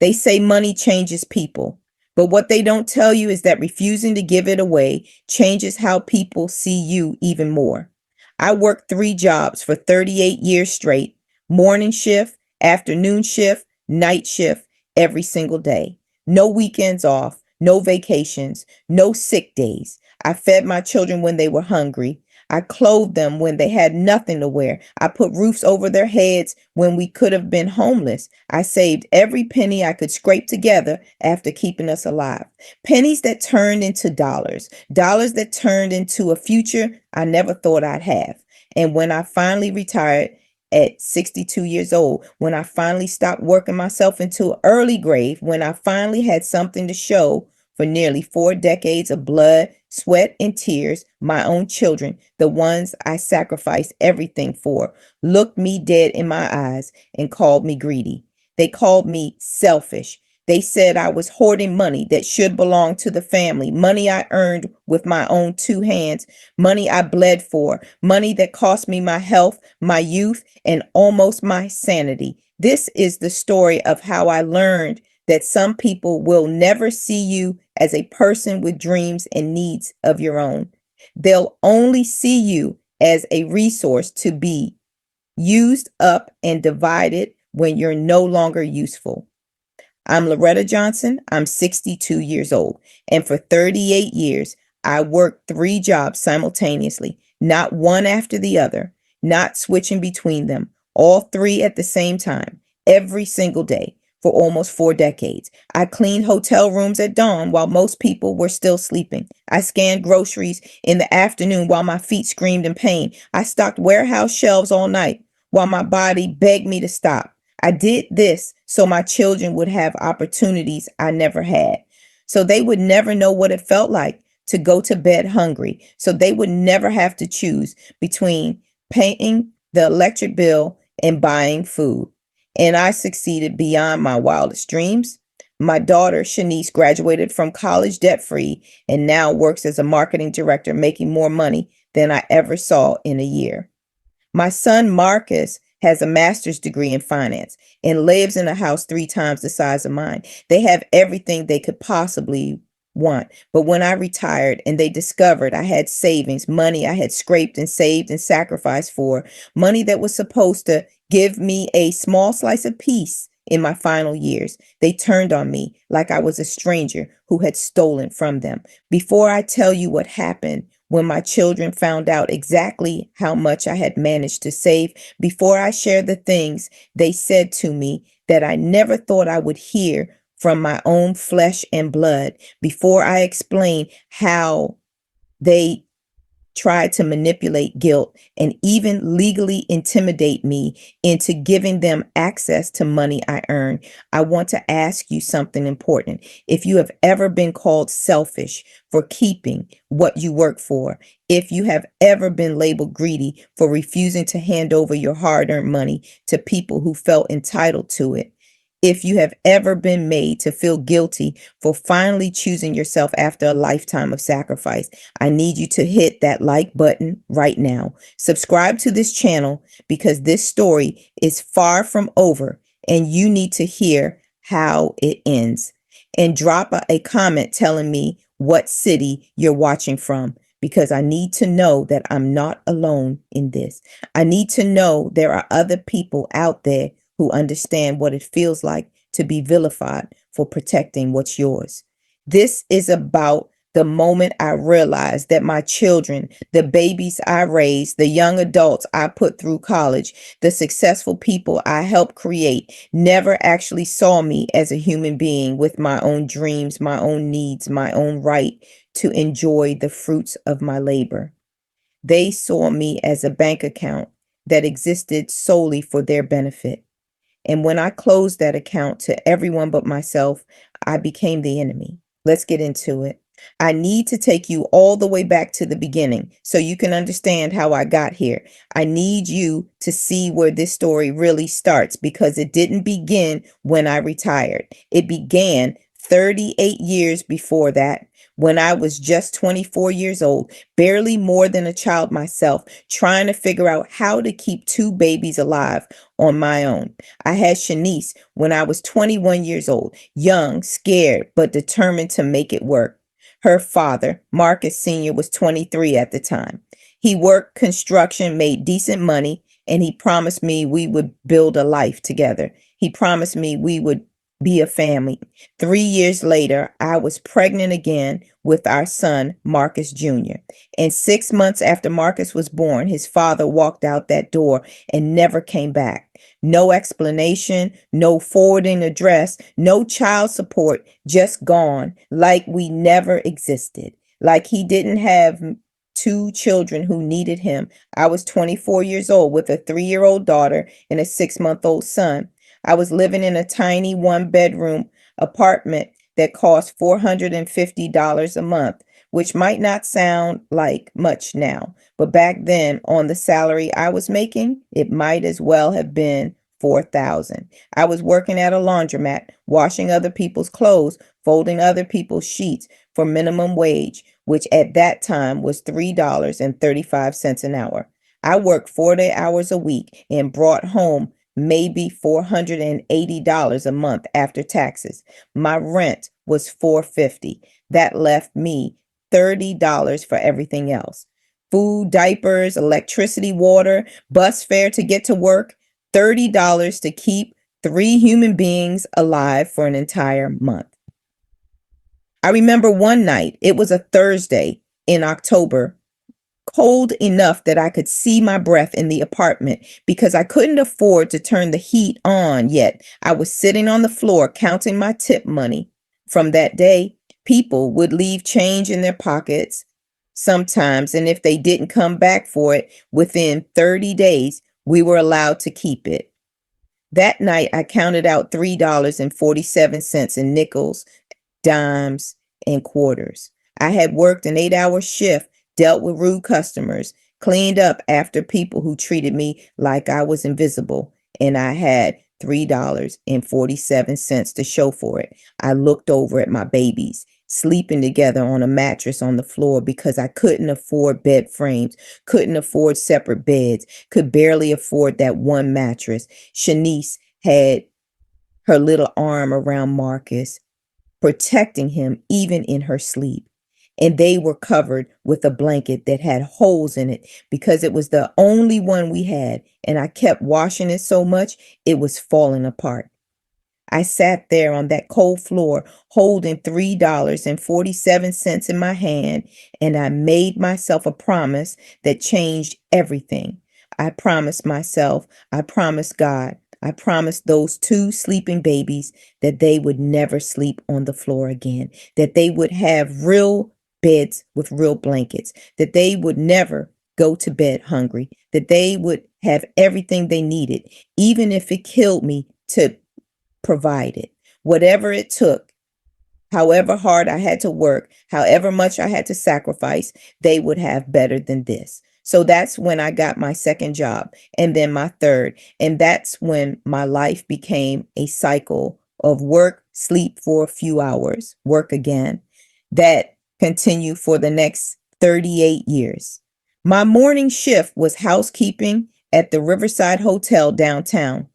They say money changes people, but what they don't tell you is that refusing to give it away changes how people see you even more. I worked 3 jobs for 38 years straight, morning shift, afternoon shift, night shift, every single day. No weekends off, no vacations, no sick days. I fed my children when they were hungry. I clothed them when they had nothing to wear. I put roofs over their heads when we could have been homeless. I saved every penny I could scrape together after keeping us alive. Pennies that turned into dollars, dollars that turned into a future I never thought I'd have. And when I finally retired at 62 years old, when I finally stopped working myself into an early grave, when I finally had something to show for nearly 4 decades of blood, sweat, and tears, my own children, the ones I sacrificed everything for, looked me dead in my eyes and called me greedy. They called me selfish. They said I was hoarding money that should belong to the family, money I earned with my own 2 hands, money I bled for, money that cost me my health, my youth, and almost my sanity. This is the story of how I learned that some people will never see you as a person with dreams and needs of your own. They'll only see you as a resource to be used up and divided when you're no longer useful. I'm Loretta Johnson. I'm 62 years old. And for 38 years, I worked 3 jobs simultaneously, not one after the other, not switching between them, all 3 at the same time, every single day for almost 4 decades. I cleaned hotel rooms at dawn while most people were still sleeping. I scanned groceries in the afternoon while my feet screamed in pain. I stocked warehouse shelves all night while my body begged me to stop. I did this so my children would have opportunities I never had. So they would never know what it felt like to go to bed hungry. So they would never have to choose between paying the electric bill and buying food. And I succeeded beyond my wildest dreams. My daughter, Shanice, graduated from college debt free and now works as a marketing director, making more money than I ever saw in a year. My son Marcus has a master's degree in finance and lives in a house 3 times the size of mine. They have everything they could possibly want. But when I retired and they discovered I had savings, money I had scraped and saved and sacrificed for, money that was supposed to give me a small slice of peace in my final years, they turned on me like I was a stranger who had stolen from them. Before I tell you what happened, when my children found out exactly how much I had managed to save, before I shared the things they said to me that I never thought I would hear from my own flesh and blood, before I explained how they tried to manipulate guilt and even legally intimidate me into giving them access to money I earn, I want to ask you something important. If you have ever been called selfish for keeping what you work for, if you have ever been labeled greedy for refusing to hand over your hard-earned money to people who felt entitled to it, if you have ever been made to feel guilty for finally choosing yourself after a lifetime of sacrifice, I need you to hit that like button right now. Subscribe to this channel because this story is far from over and you need to hear how it ends. And drop a comment telling me what city you're watching from because I need to know that I'm not alone in this. I need to know there are other people out there who understand what it feels like to be vilified for protecting what's yours. This is about the moment I realized that my children, the babies I raised, the young adults I put through college, the successful people I helped create, never actually saw me as a human being with my own dreams, my own needs, my own right to enjoy the fruits of my labor. They saw me as a bank account that existed solely for their benefit. And when I closed that account to everyone but myself, I became the enemy. Let's get into it. I need to take you all the way back to the beginning so you can understand how I got here. I need you to see where this story really starts because it didn't begin when I retired. It began 38 years before that, when I was just 24 years old, barely more than a child myself, trying to figure out how to keep two babies alive on my own. I had Shanice when I was 21 years old, young, scared, but determined to make it work. Her father, Marcus Sr., was 23 at the time. He worked construction, made decent money, and he promised me we would build a life together. He promised me we would be a family. 3 years later, I was pregnant again with our son, Marcus Jr. And 6 months after Marcus was born, his father walked out that door and never came back. No explanation, no forwarding address, no child support, just gone, like we never existed, like he didn't have two children who needed him. I was 24 years old with a 3-year-old daughter and a 6-month-old son. I was living in a tiny 1-bedroom apartment that cost $450 a month, which might not sound like much now, but back then on the salary I was making, it might as well have been 4,000. I was working at a laundromat, washing other people's clothes, folding other people's sheets for minimum wage, which at that time was $3.35 an hour. I worked 40 hours a week and brought home maybe $480 a month after taxes. My rent was $450. That left me $30 for everything else. Food, diapers, electricity, water, bus fare to get to work, $30 to keep 3 human beings alive for an entire month. I remember one night, it was a Thursday in October, cold enough that I could see my breath in the apartment because I couldn't afford to turn the heat on yet. I was sitting on the floor counting my tip money from that day. People would leave change in their pockets sometimes, and if they didn't come back for it within 30 days, we were allowed to keep it. That night, I counted out $3.47 in nickels, dimes, and quarters. I had worked an 8-hour shift, dealt with rude customers, cleaned up after people who treated me like I was invisible, and I had $3.47 to show for it. I looked over at my babies, sleeping together on a mattress on the floor because I couldn't afford bed frames, couldn't afford separate beds, could barely afford that one mattress. Shanice had her little arm around Marcus, protecting him even in her sleep. And they were covered with a blanket that had holes in it because it was the only one we had. And I kept washing it so much, it was falling apart. I sat there on that cold floor holding $3.47 in my hand, and I made myself a promise that changed everything. I promised myself, I promised God, I promised those 2 sleeping babies that they would never sleep on the floor again, that they would have real beds with real blankets, that they would never go to bed hungry, that they would have everything they needed, even if it killed me to provide it. Whatever it took, however hard I had to work, however much I had to sacrifice, they would have better than this. So that's when I got my second job, and then my third. And that's when my life became a cycle of work, sleep for a few hours, work again, that continued for the next 38 years. My morning shift was housekeeping at the Riverside Hotel downtown.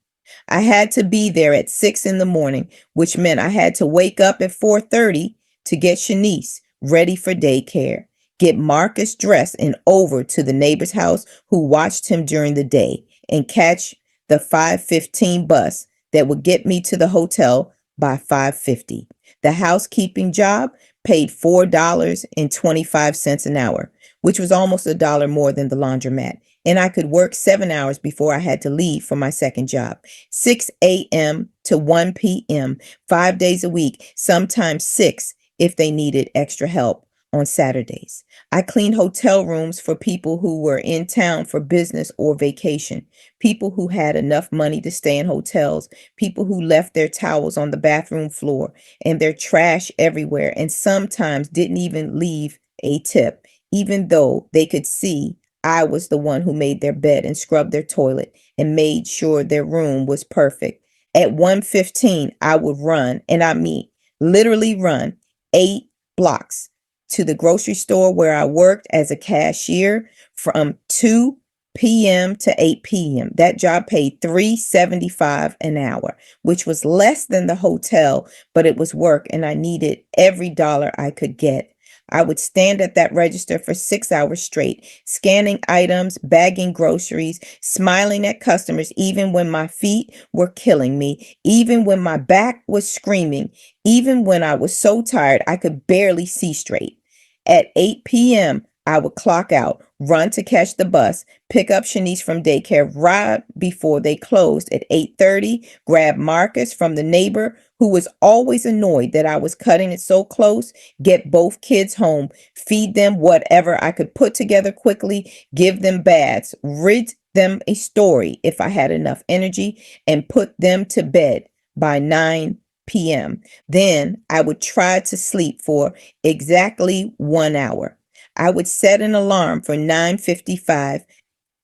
I had to be there at 6 in the morning, which meant I had to wake up at 4:30 to get Shanice ready for daycare, get Marcus dressed and over to the neighbor's house who watched him during the day, and catch the 5:15 bus that would get me to the hotel by 5:50. The housekeeping job paid $4.25 an hour, which was almost $1 more than the laundromat. And I could work 7 hours before I had to leave for my second job. 6 a.m. to 1 p.m., 5 days a week, sometimes 6 if they needed extra help on Saturdays. I cleaned hotel rooms for people who were in town for business or vacation, people who had enough money to stay in hotels, people who left their towels on the bathroom floor and their trash everywhere, and sometimes didn't even leave a tip, even though they could see I was the one who made their bed and scrubbed their toilet and made sure their room was perfect. At 1:15, I would run, and I mean literally run 8 blocks to the grocery store where I worked as a cashier from 2 p.m. to 8 p.m. That job paid $3.75 an hour, which was less than the hotel, but it was work and I needed every dollar I could get. I would stand at that register for 6 hours straight, scanning items, bagging groceries, smiling at customers, even when my feet were killing me, even when my back was screaming, even when I was so tired I could barely see straight. At 8 p.m., I would clock out, run to catch the bus, pick up Shanice from daycare right before they closed at 8:30, grab Marcus from the neighbor who was always annoyed that I was cutting it so close, get both kids home, feed them whatever I could put together quickly, give them baths, read them a story if I had enough energy, and put them to bed by 9 p.m. Then I would try to sleep for exactly 1 hour. I would set an alarm for 9:55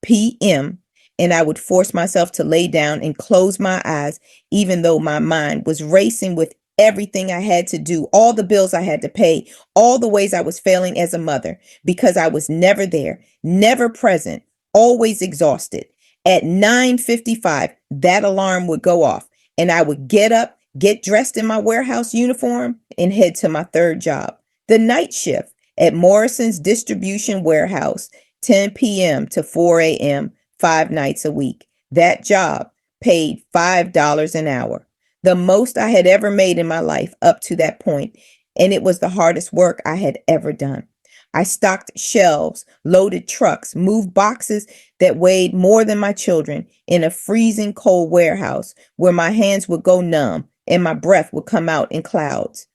p.m. and I would force myself to lay down and close my eyes, even though my mind was racing with everything I had to do, all the bills I had to pay, all the ways I was failing as a mother, because I was never there, never present, always exhausted. At 9:55, that alarm would go off and I would get up, get dressed in my warehouse uniform, and head to my third job, the night shift at Morrison's distribution warehouse, 10 p.m. to 4 a.m., 5 nights a week. That job paid $5 an hour, the most I had ever made in my life up to that point, and it was the hardest work I had ever done. I stocked shelves, loaded trucks, moved boxes that weighed more than my children in a freezing cold warehouse where my hands would go numb and my breath would come out in clouds.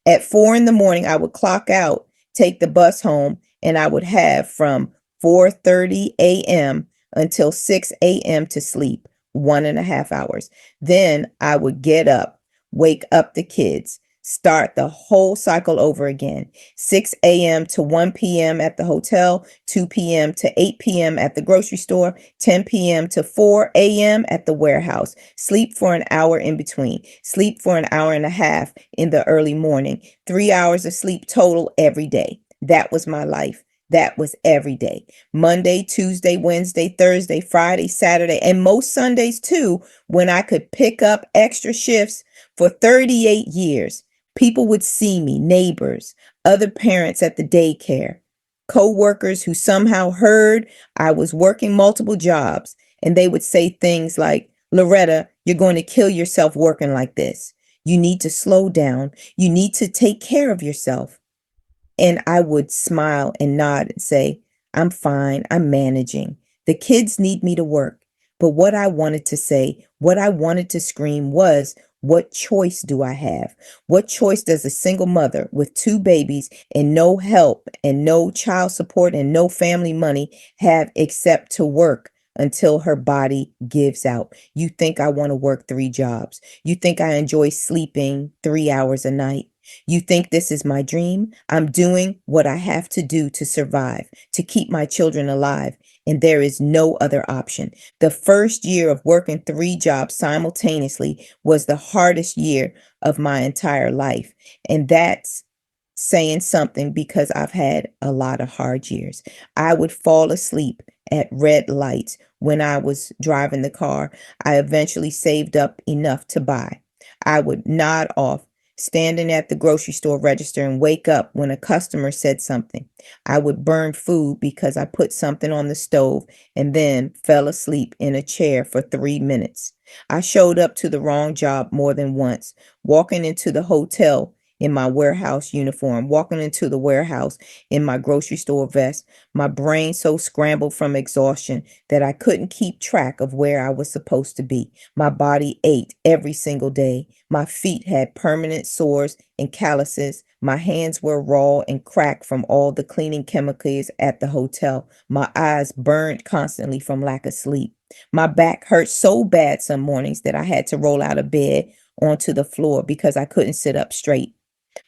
At 4 in the morning, I would clock out, take the bus home, and I would have from 4:30 a.m. until 6 a.m. to sleep, 1.5 hours. Then I would get up, wake up the kids, start the whole cycle over again. 6 a.m. to 1 p.m. at the hotel, 2 p.m. to 8 p.m. at the grocery store, 10 p.m. to 4 a.m. at the warehouse. Sleep for an hour in between. Sleep for an hour and a half in the early morning. 3 hours of sleep total every day. That was my life. That was every day. Monday, Tuesday, Wednesday, Thursday, Friday, Saturday, and most Sundays too, when I could pick up extra shifts for 38 years. People would see me, neighbors, other parents at the daycare, co-workers who somehow heard I was working multiple jobs, and they would say things like, "Loretta, you're going to kill yourself working like this. You need to slow down. You need to take care of yourself." And I would smile and nod and say, "I'm fine. I'm managing. The kids need me to work." But what I wanted to say, what I wanted to scream was, what choice do I have? What choice does a single mother with 2 babies and no help and no child support and no family money have except to work until her body gives out? You think I want to work 3 jobs? You think I enjoy sleeping 3 hours a night? You think this is my dream? I'm doing what I have to do to survive, to keep my children alive, and there is no other option. The first year of working 3 jobs simultaneously was the hardest year of my entire life. And that's saying something because I've had a lot of hard years. I would fall asleep at red lights when I was driving the car I eventually saved up enough to buy. I would nod off, standing at the grocery store register, and wake up when a customer said something. I would burn food because I put something on the stove and then fell asleep in a chair for 3 minutes. I showed up to the wrong job more than once, walking into the hotel in my warehouse uniform, walking into the warehouse in my grocery store vest, my brain so scrambled from exhaustion that I couldn't keep track of where I was supposed to be. My body ached every single day. My feet had permanent sores and calluses. My hands were raw and cracked from all the cleaning chemicals at the hotel. My eyes burned constantly from lack of sleep. My back hurt so bad some mornings that I had to roll out of bed onto the floor because I couldn't sit up straight.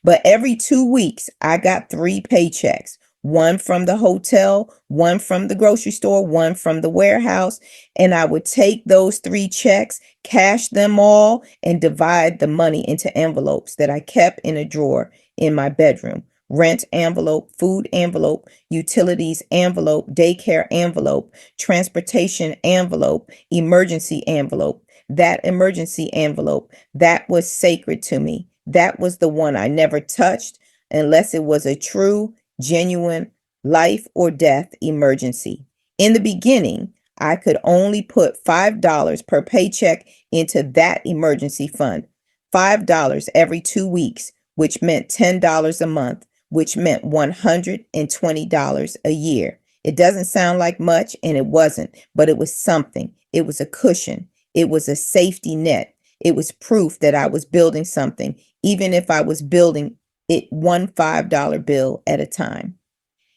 But every 2 weeks, I got 3 paychecks, one from the hotel, one from the grocery store, one from the warehouse. And I would take those 3 checks, cash them all, and divide the money into envelopes that I kept in a drawer in my bedroom. Rent envelope, food envelope, utilities envelope, daycare envelope, transportation envelope, emergency envelope. That emergency envelope, that was sacred to me. That was the one I never touched unless it was a true, genuine life or death emergency. In the beginning, I could only put $5 per paycheck into that emergency fund. $5 every 2 weeks, which meant $10 a month, which meant $120 a year. It doesn't sound like much, and it wasn't, but it was something. It was a cushion. It was a safety net. It was proof that I was building something, even if I was building it one $5 bill at a time.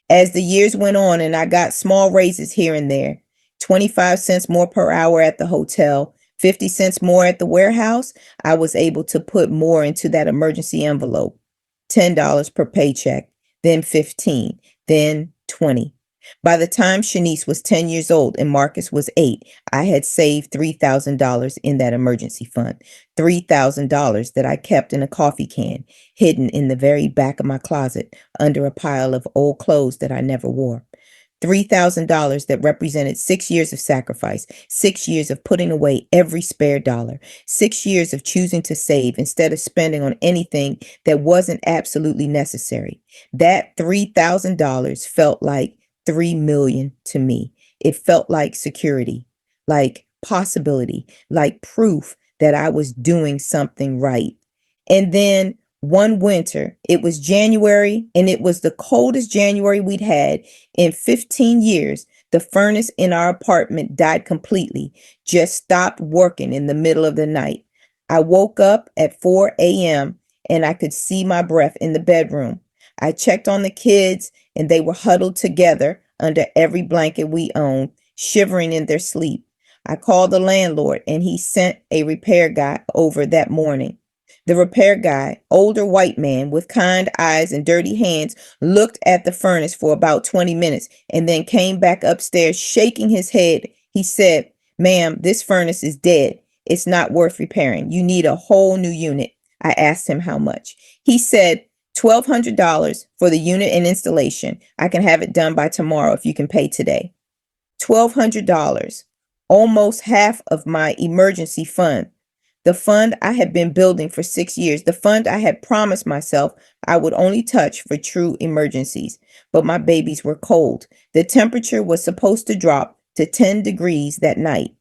As the years went on and I got small raises here and there, 25 cents more per hour at the hotel, 50 cents more at the warehouse, I was able to put more into that emergency envelope. $10 per paycheck, then 15, then 20. By the time Shanice was 10 years old and Marcus was 8, I had saved $3,000 in that emergency fund. $3,000 that I kept in a coffee can, hidden in the very back of my closet under a pile of old clothes that I never wore. $3,000 that represented 6 years of sacrifice, 6 years of putting away every spare dollar, 6 years of choosing to save instead of spending on anything that wasn't absolutely necessary. That $3,000 felt like 3 million to me. It felt like security, like possibility, like proof that I was doing something right. And then one winter, it was January, and it was the coldest January we'd had in 15 years. The furnace in our apartment died completely, just stopped working in the middle of the night. I woke up at 4 a.m. and I could see my breath in the bedroom. I checked on the kids, and they were huddled together under every blanket we owned, shivering in their sleep. I called the landlord, and he sent a repair guy over that morning. The repair guy, older white man with kind eyes and dirty hands, looked at the furnace for about 20 minutes and then came back upstairs shaking his head. He said, "Ma'am, this furnace is dead. It's not worth repairing. You need a whole new unit." I asked him how much. He said, $1,200 for the unit and installation. I can have it done by tomorrow if you can pay today. $1,200, almost half of my emergency fund. The fund I had been building for 6 years, the fund I had promised myself I would only touch for true emergencies. But my babies were cold. The temperature was supposed to drop to 10 degrees that night.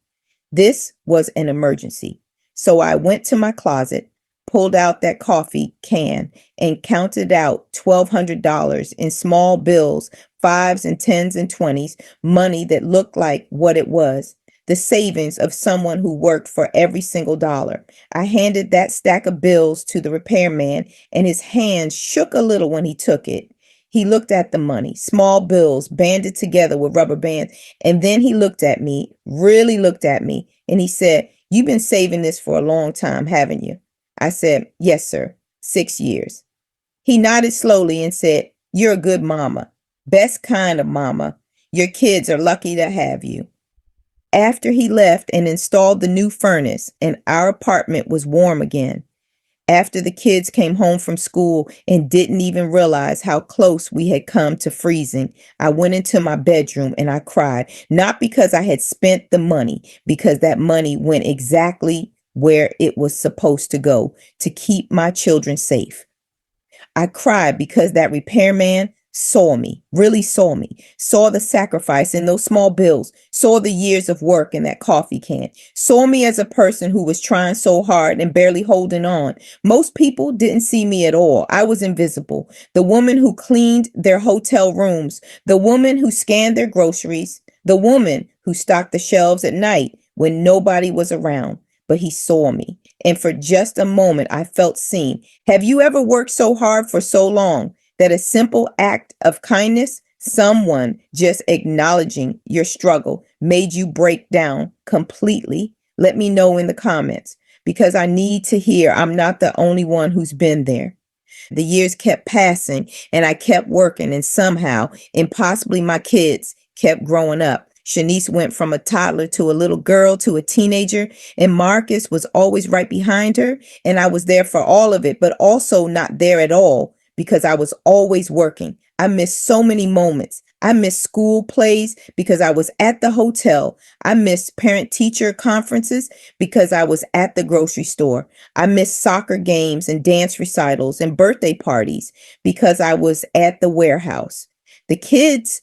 This was an emergency. So I went to my closet, pulled out that coffee can, and counted out $1,200 in small bills, fives and tens and twenties, money that looked like what it was. The savings of someone who worked for every single dollar. I handed that stack of bills to the repairman, and his hands shook a little when he took it. He looked at the money, small bills banded together with rubber bands, and then he looked at me, really looked at me, and he said, "You've been saving this for a long time, haven't you?" I said, "Yes, sir, 6 years." He nodded slowly and said, "You're a good mama, best kind of mama. Your kids are lucky to have you." After he left and installed the new furnace, and our apartment was warm again. After the kids came home from school and didn't even realize how close we had come to freezing, I went into my bedroom and I cried, not because I had spent the money, because that money went exactly where it was supposed to go, to keep my children safe. I cried because that repairman saw me, really saw me, saw the sacrifice in those small bills, saw the years of work in that coffee can, saw me as a person who was trying so hard and barely holding on. Most people didn't see me at all. I was invisible. The woman who cleaned their hotel rooms, the woman who scanned their groceries, the woman who stocked the shelves at night when nobody was around. But he saw me. And for just a moment, I felt seen. Have you ever worked so hard for so long that a simple act of kindness, someone just acknowledging your struggle, made you break down completely? Let me know in the comments, because I need to hear I'm not the only one who's been there. The years kept passing and I kept working, and somehow, impossibly, my kids kept growing up. Shanice went from a toddler to a little girl to a teenager, and Marcus was always right behind her. And I was there for all of it, but also not there at all because I was always working. I missed so many moments. I missed school plays because I was at the hotel. I missed parent teacher conferences because I was at the grocery store. I missed soccer games and dance recitals and birthday parties because I was at the warehouse. The kids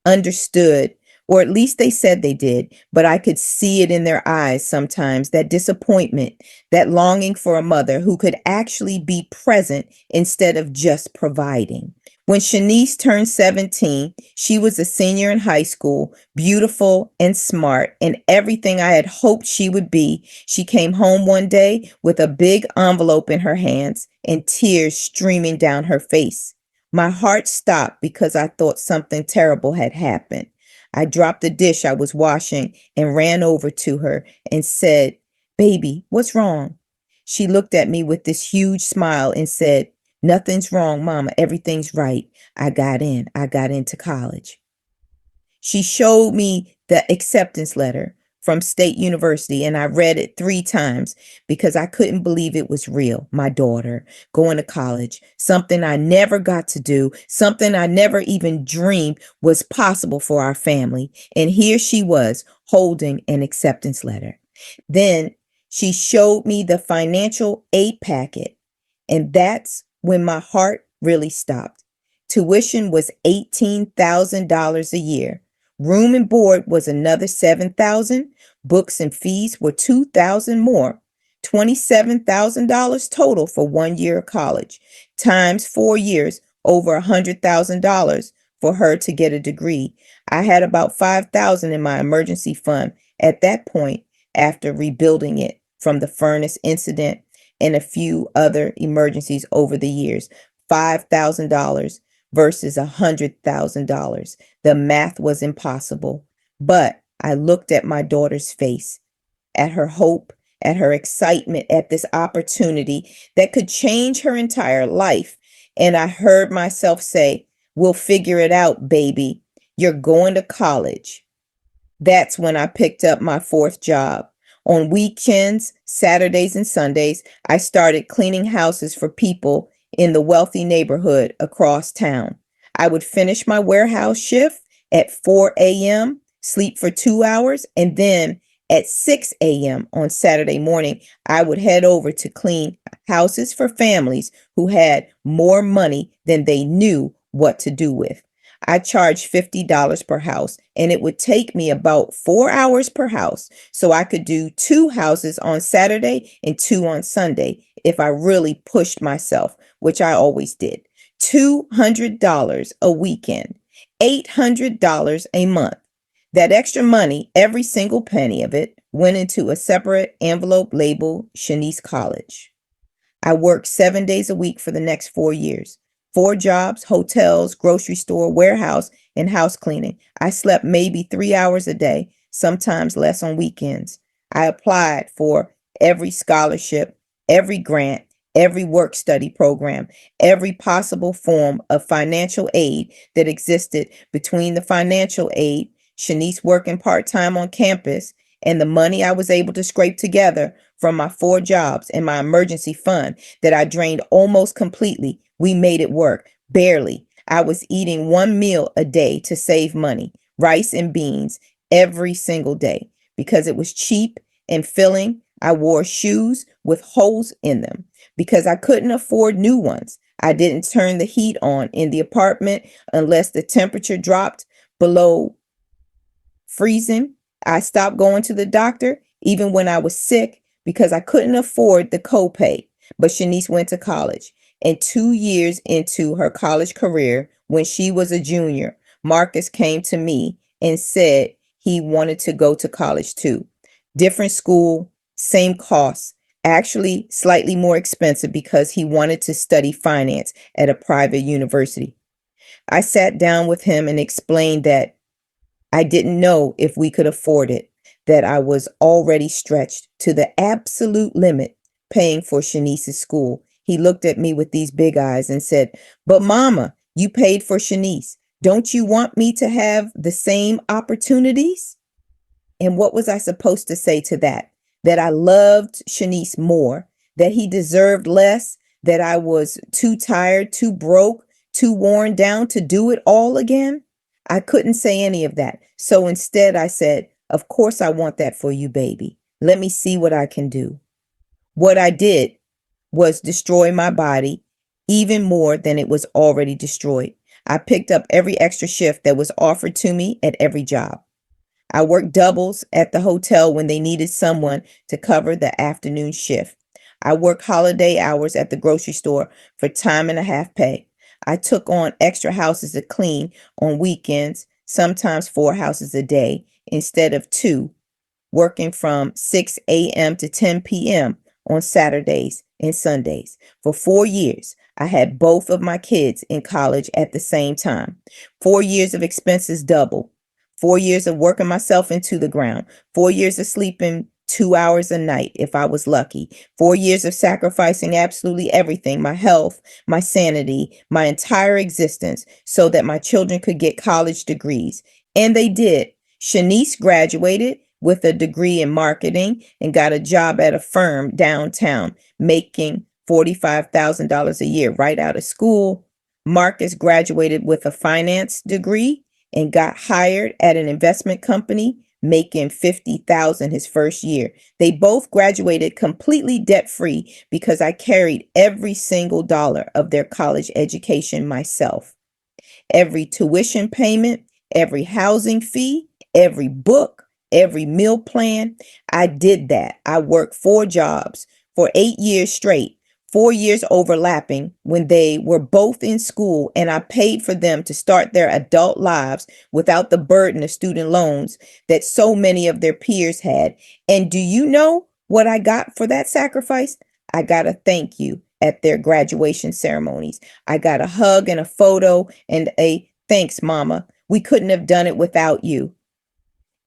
understood, or at least they said they did, but I could see it in their eyes sometimes, that disappointment, that longing for a mother who could actually be present instead of just providing. When Shanice turned 17, she was a senior in high school, beautiful and smart, and everything I had hoped she would be. She came home one day with a big envelope in her hands and tears streaming down her face. My heart stopped because I thought something terrible had happened. I dropped the dish I was washing and ran over to her and said, "Baby, what's wrong?" She looked at me with this huge smile and said, "Nothing's wrong, Mama. Everything's right. I got in. I got into college." She showed me the acceptance letter from State University, and I read it 3 times because I couldn't believe it was real. My daughter going to college, something I never got to do, something I never even dreamed was possible for our family. And here she was holding an acceptance letter. Then she showed me the financial aid packet, and that's when my heart really stopped. Tuition was $18,000 a year. Room and board was another $7,000. Books and fees were $2,000 more. $27,000 total for 1 year of college, times 4 years, over $100,000 for her to get a degree. I had about $5,000 in my emergency fund at that point after rebuilding it from the furnace incident and a few other emergencies over the years. $5,000 versus $100,000. The math was impossible. But I looked at my daughter's face, at her hope, at her excitement, at this opportunity that could change her entire life. And I heard myself say, "We'll figure it out, baby. You're going to college." That's when I picked up my fourth job. On weekends, Saturdays, and Sundays, I started cleaning houses for people in the wealthy neighborhood across town. I would finish my warehouse shift at 4 a.m., sleep for 2 hours, and then at 6 a.m. on Saturday morning, I would head over to clean houses for families who had more money than they knew what to do with. I charged $50 per house, and it would take me about 4 hours per house. So I could do 2 houses on Saturday and 2 on Sunday if I really pushed myself, which I always did. $200 a weekend, $800 a month. That extra money, every single penny of it, went into a separate envelope labeled Shanice College. I worked 7 days a week for the next 4 years. 4 jobs, hotels, grocery store, warehouse, and house cleaning. I slept maybe 3 hours a day, sometimes less on weekends. I applied for every scholarship, every grant, every work study program, every possible form of financial aid that existed between the financial aid, Shanice working part-time on campus, and the money I was able to scrape together from my 4 jobs and my emergency fund that I drained almost completely. We made it work, barely. I was eating 1 meal a day to save money, rice and beans every single day because it was cheap and filling. I wore shoes with holes in them because I couldn't afford new ones. I didn't turn the heat on in the apartment unless the temperature dropped below freezing. I stopped going to the doctor even when I was sick because I couldn't afford the copay. But Shanice went to college. And 2 years into her college career, when she was a junior, Marcus came to me and said he wanted to go to college too. Different school, same costs, actually slightly more expensive because he wanted to study finance at a private university. I sat down with him and explained that I didn't know if we could afford it, that I was already stretched to the absolute limit paying for Shanice's school. He looked at me with these big eyes and said, "But Mama, you paid for Shanice. Don't you want me to have the same opportunities?" And what was I supposed to say to that? That I loved Shanice more, that he deserved less, that I was too tired, too broke, too worn down to do it all again? I couldn't say any of that. So instead, I said, "Of course, I want that for you, baby. Let me see what I can do." What I did was destroy my body even more than it was already destroyed. I picked up every extra shift that was offered to me at every job. I worked doubles at the hotel when they needed someone to cover the afternoon shift. I worked holiday hours at the grocery store for time and a half pay. I took on extra houses to clean on weekends, sometimes 4 houses a day instead of two, working from 6 a.m. to 10 p.m. on Saturdays and Sundays. For 4 years, I had both of my kids in college at the same time. 4 years of expenses double. 4 years of working myself into the ground. 4 years of sleeping 2 hours a night if I was lucky. 4 years of sacrificing absolutely everything, my health, my sanity, my entire existence, so that my children could get college degrees. And they did. Shanice graduated with a degree in marketing and got a job at a firm downtown, making $45,000 a year right out of school. Marcus graduated with a finance degree and got hired at an investment company, making $50,000 his first year. They both graduated completely debt-free because I carried every single dollar of their college education myself. Every tuition payment, every housing fee, every book, every meal plan. I did that. I worked 4 jobs for 8 years straight, 4 years overlapping when they were both in school, and I paid for them to start their adult lives without the burden of student loans that so many of their peers had. And do you know what I got for that sacrifice? I got a thank you at their graduation ceremonies. I got a hug and a photo and a "Thanks, Mama. We couldn't have done it without you."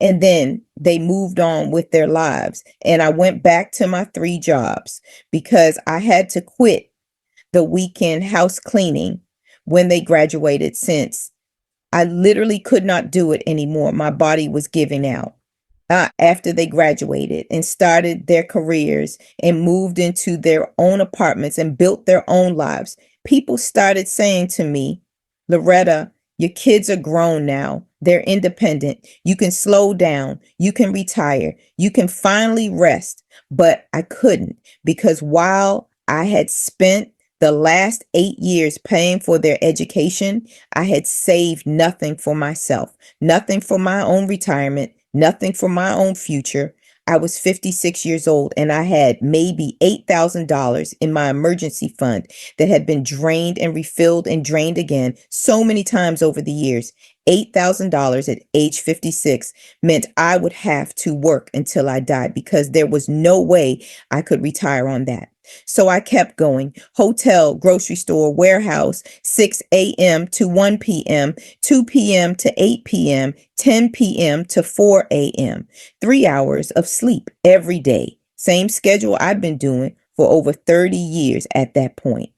And then they moved on with their lives. And I went back to my 3 jobs because I had to quit the weekend house cleaning when they graduated, since I literally could not do it anymore. My body was giving out. After they graduated and started their careers and moved into their own apartments and built their own lives, people started saying to me, "Loretta, your kids are grown now. They're independent. You can slow down. You can retire. You can finally rest." But I couldn't, because while I had spent the last 8 years paying for their education, I had saved nothing for myself, nothing for my own retirement, nothing for my own future. I was 56 years old and I had maybe $8,000 in my emergency fund that had been drained and refilled and drained again so many times over the years. $8,000 at age 56 meant I would have to work until I died, because there was no way I could retire on that. So I kept going. Hotel, grocery store, warehouse, 6 a.m. to 1 p.m., 2 p.m. to 8 p.m., 10 p.m. to 4 a.m., 3 hours of sleep every day. Same schedule I'd been doing for over 30 years at that point.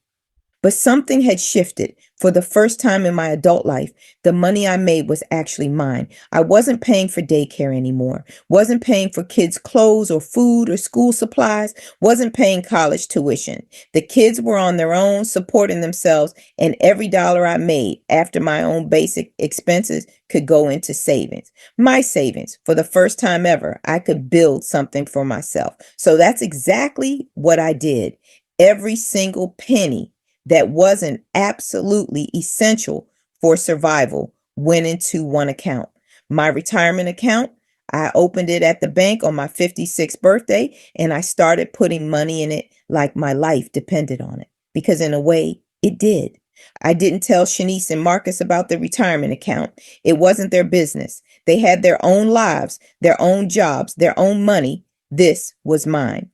But something had shifted. For the first time in my adult life, the money I made was actually mine. I wasn't paying for daycare anymore, wasn't paying for kids' clothes or food or school supplies, wasn't paying college tuition. The kids were on their own, supporting themselves, and every dollar I made after my own basic expenses could go into savings. My savings. For the first time ever, I could build something for myself. So that's exactly what I did. Every single penny that wasn't absolutely essential for survival went into one account. My retirement account, I opened it at the bank on my 56th birthday, and I started putting money in it like my life depended on it, because in a way it did. I didn't tell Shanice and Marcus about the retirement account. It wasn't their business. They had their own lives, their own jobs, their own money. This was mine.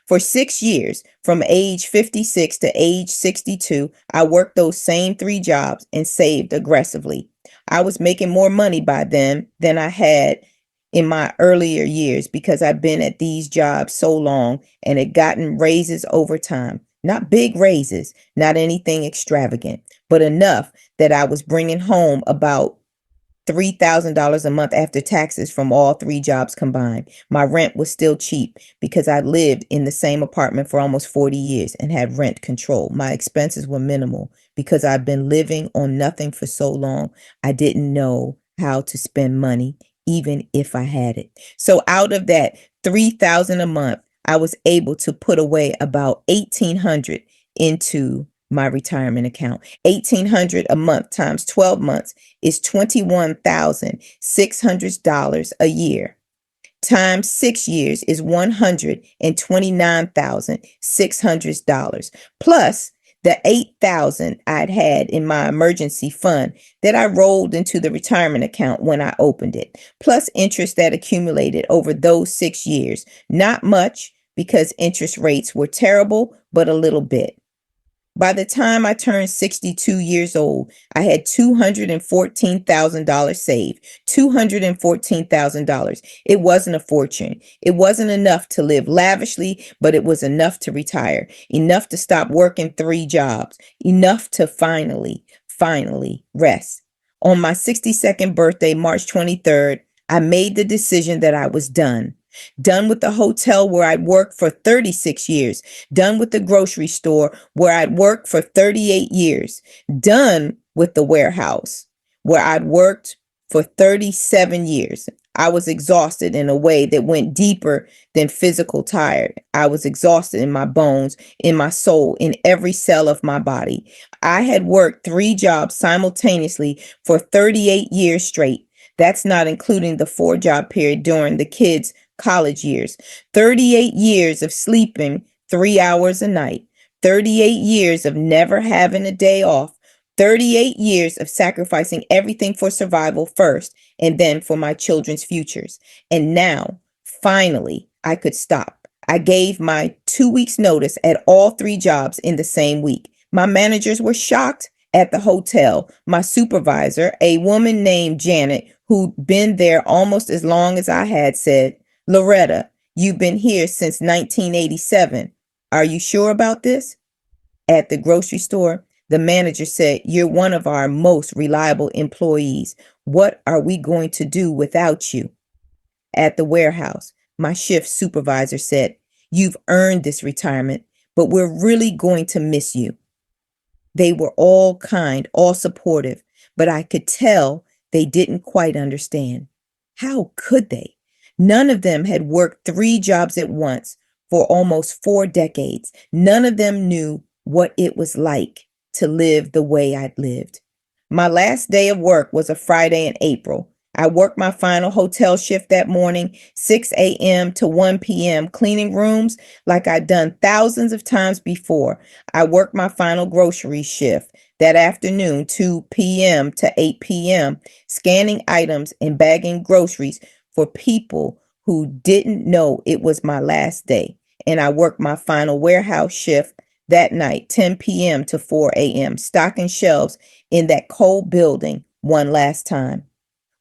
For 6 years, from age 56 to age 62, I worked those same 3 jobs and saved aggressively. I was making more money by then than I had in my earlier years, because I've been at these jobs so long and had gotten raises over time. Not big raises, not anything extravagant, but enough that I was bringing home about $3,000 a month after taxes from all three jobs combined. My rent was still cheap because I lived in the same apartment for almost 40 years and had rent control. My expenses were minimal because I've been living on nothing for so long. I didn't know how to spend money, even if I had it. So out of that 3,000 a month, I was able to put away about 1,800 into my retirement account. 1,800 a month times 12 months is $21,600 a year. Times 6 years is $129,600 plus the 8,000 I'd had in my emergency fund that I rolled into the retirement account when I opened it, plus interest that accumulated over those 6 years. Not much because interest rates were terrible, but a little bit. By the time I turned 62 years old, I had $214,000 saved. $214,000. It wasn't a fortune. It wasn't enough to live lavishly, but it was enough to retire, enough to stop working three jobs, enough to finally rest. On my 62nd birthday, March 23rd, I made the decision that I was done. Done with the hotel where I'd worked for 36 years. Done with the grocery store where I'd worked for 38 years. Done with the warehouse where I'd worked for 37 years. I was exhausted in a way that went deeper than physical tired. I was exhausted in my bones, in my soul, in every cell of my body. I had worked three jobs simultaneously for 38 years straight. That's not including the 4-job period during the kids' college years. 38 years of sleeping 3 hours a night. 38 years of never having a day off. 38 years of sacrificing everything for survival first and then for my children's futures. And now, finally, I could stop. I gave my 2 weeks notice at all three jobs in the same week. My managers were shocked at the hotel. My supervisor, a woman named Janet, who'd been there almost as long as I had, said, "Loretta, you've been here since 1987. Are you sure about this?" At the grocery store, the manager said, "You're one of our most reliable employees. What are we going to do without you?" At the warehouse, my shift supervisor said, "You've earned this retirement, but we're really going to miss you." They were all kind, all supportive, but I could tell they didn't quite understand. How could they? None of them had worked three jobs at once for almost 4 decades. None of them knew what it was like to live the way I'd lived. My last day of work was a Friday in April. I worked my final hotel shift that morning, 6 a.m. to 1 p.m., cleaning rooms like I'd done thousands of times before. I worked my final grocery shift that afternoon, 2 p.m. to 8 p.m., scanning items and bagging groceries for people who didn't know it was my last day. And I worked my final warehouse shift that night, 10 p.m. to 4 a.m., stocking shelves in that cold building one last time.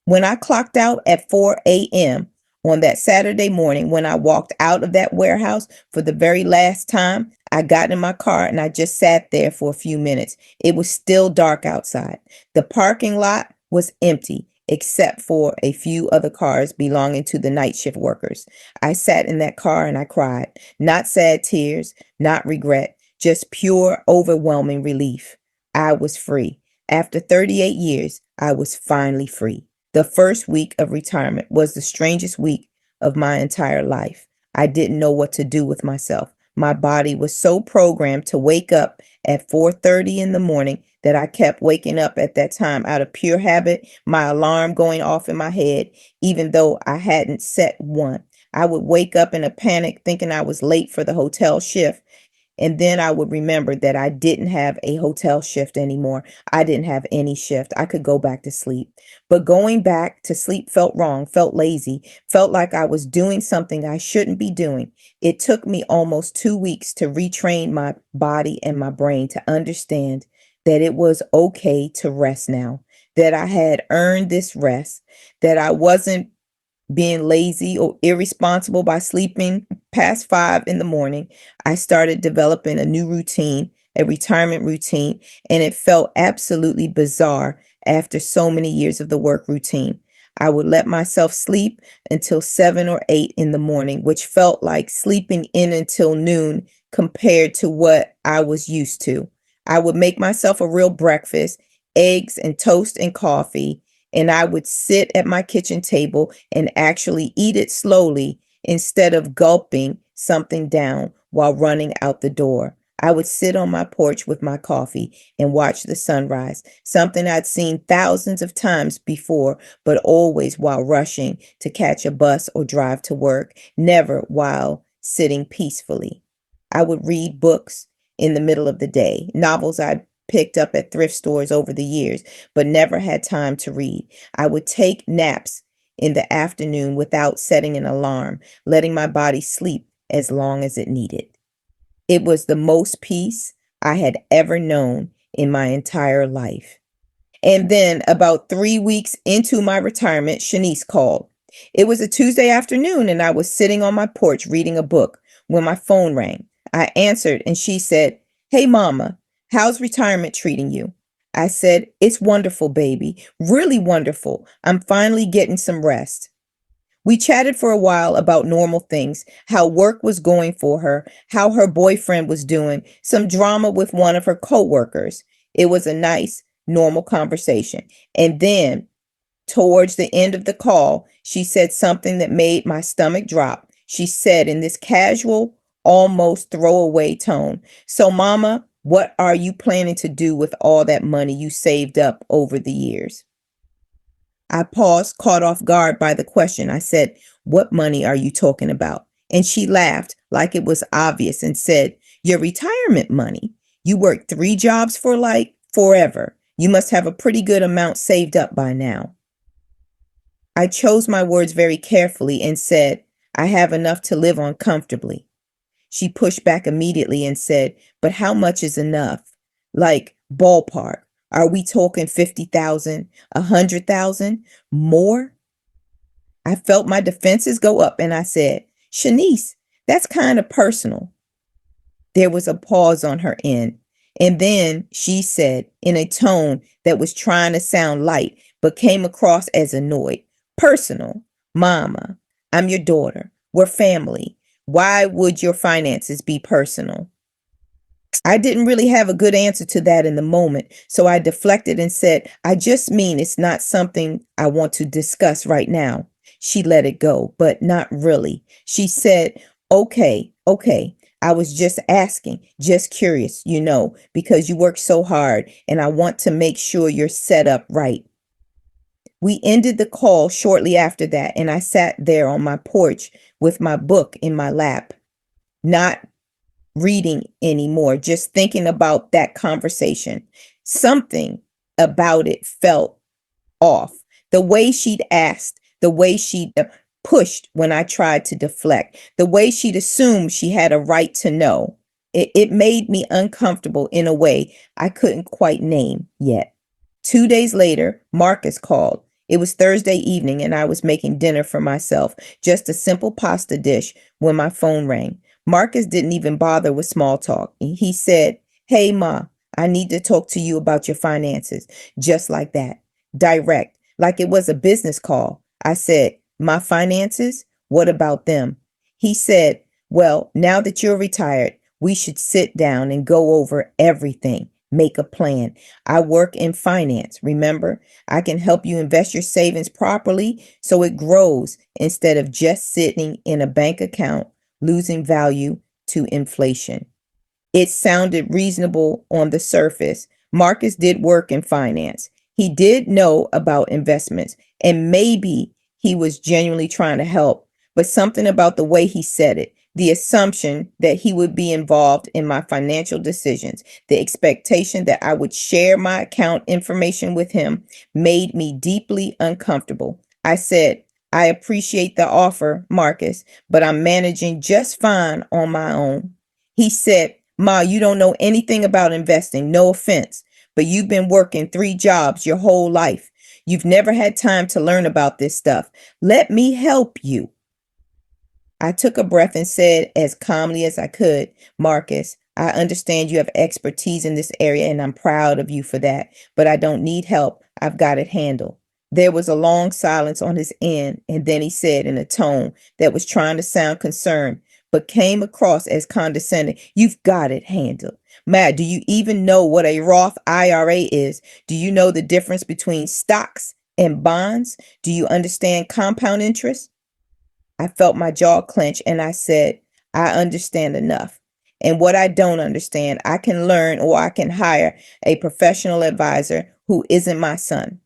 When I clocked out at 4 a.m. on that Saturday morning, when I walked out of that warehouse for the very last time, I got in my car and I just sat there for a few minutes. It was still dark outside. The parking lot was empty, except for a few other cars belonging to the night shift workers. I sat in that car and I cried. Not sad tears, not regret, just pure, overwhelming relief. I was free. After 38 years, I was finally free. The first week of retirement was the strangest week of my entire life. I didn't know what to do with myself. My body was so programmed to wake up at 4:30 in the morning that I kept waking up at that time out of pure habit, my alarm going off in my head, even though I hadn't set one. I would wake up in a panic thinking I was late for the hotel shift. And then I would remember that I didn't have a hotel shift anymore. I didn't have any shift. I could go back to sleep. But going back to sleep felt wrong, felt lazy, felt like I was doing something I shouldn't be doing. It took me almost 2 weeks to retrain my body and my brain to understand that it was okay to rest now, that I had earned this rest, that I wasn't being lazy or irresponsible by sleeping past 5 in the morning, I started developing a new routine, a retirement routine, and it felt absolutely bizarre after so many years of the work routine. I would let myself sleep until 7 or 8 in the morning, which felt like sleeping in until noon compared to what I was used to. I would make myself a real breakfast, eggs and toast and coffee, and I would sit at my kitchen table and actually eat it slowly instead of gulping something down while running out the door. I would sit on my porch with my coffee and watch the sunrise, something I'd seen thousands of times before, but always while rushing to catch a bus or drive to work, never while sitting peacefully. I would read books in the middle of the day, novels I'd picked up at thrift stores over the years, but never had time to read. I would take naps in the afternoon without setting an alarm, letting my body sleep as long as it needed. It was the most peace I had ever known in my entire life. And then, about 3 weeks into my retirement, Shanice called. It was a Tuesday afternoon, and I was sitting on my porch reading a book when my phone rang. I answered, and she said, "Hey, Mama, how's retirement treating you?" I said, "It's wonderful, baby. Really wonderful. I'm finally getting some rest." We chatted for a while about normal things, how work was going for her, how her boyfriend was doing, some drama with one of her coworkers. It was a nice, normal conversation. And then, towards the end of the call, she said something that made my stomach drop. She said in this casual, almost throwaway tone, "So, Mama, what are you planning to do with all that money you saved up over the years?" I paused, caught off guard by the question. I said, "What money are you talking about?" And she laughed like it was obvious and said, "Your retirement money. You worked 3 jobs for like forever. You must have a pretty good amount saved up by now." I chose my words very carefully and said, "I have enough to live on comfortably." She pushed back immediately and said, "But how much is enough? Like ballpark. Are we talking 50,000, 100,000, more?" I felt my defenses go up and I said, "Shanice, that's kind of personal." There was a pause on her end. And then she said, in a tone that was trying to sound light but came across as annoyed, "Personal, Mama. I'm your daughter. We're family. Why would your finances be personal?" I didn't really have a good answer to that in the moment, so I deflected and said, "I just mean it's not something I want to discuss right now." She let it go, but not really. She said, "Okay, okay. I was just asking, just curious, because you work so hard and I want to make sure you're set up right." We ended the call shortly after that, and I sat there on my porch with my book in my lap, not reading anymore, just thinking about that conversation. Something about it felt off. The way she'd asked, the way she'd pushed when I tried to deflect, the way she'd assumed she had a right to know. It made me uncomfortable in a way I couldn't quite name yet. 2 days later, Marcus called. It was Thursday evening and I was making dinner for myself, just a simple pasta dish, when my phone rang. Marcus didn't even bother with small talk. He said, "Hey, Ma, I need to talk to you about your finances." Just like that. Direct, like it was a business call. I said, "My finances? What about them?" He said, "Well, now that you're retired, we should sit down and go over everything. Make a plan. I work in finance, remember? I can help you invest your savings properly so it grows instead of just sitting in a bank account, losing value to inflation." It sounded reasonable on the surface. Marcus did work in finance. He did know about investments, and maybe he was genuinely trying to help, but something about the way he said it, the assumption that he would be involved in my financial decisions, the expectation that I would share my account information with him, made me deeply uncomfortable. I said, "I appreciate the offer, Marcus, but I'm managing just fine on my own." He said, "Ma, you don't know anything about investing. No offense, but you've been working 3 jobs your whole life. You've never had time to learn about this stuff. Let me help you. I took a breath and said as calmly as I could, Marcus, I understand you have expertise in this area and I'm proud of you for that, but I don't need help. I've got it handled. There was a long silence on his end, and then he said in a tone that was trying to sound concerned, but came across as condescending, You've got it handled. Matt, do you even know what a Roth IRA is? Do you know the difference between stocks and bonds? Do you understand compound interest? I felt my jaw clench and I said, I understand enough. And what I don't understand, I can learn or I can hire a professional advisor who isn't my son.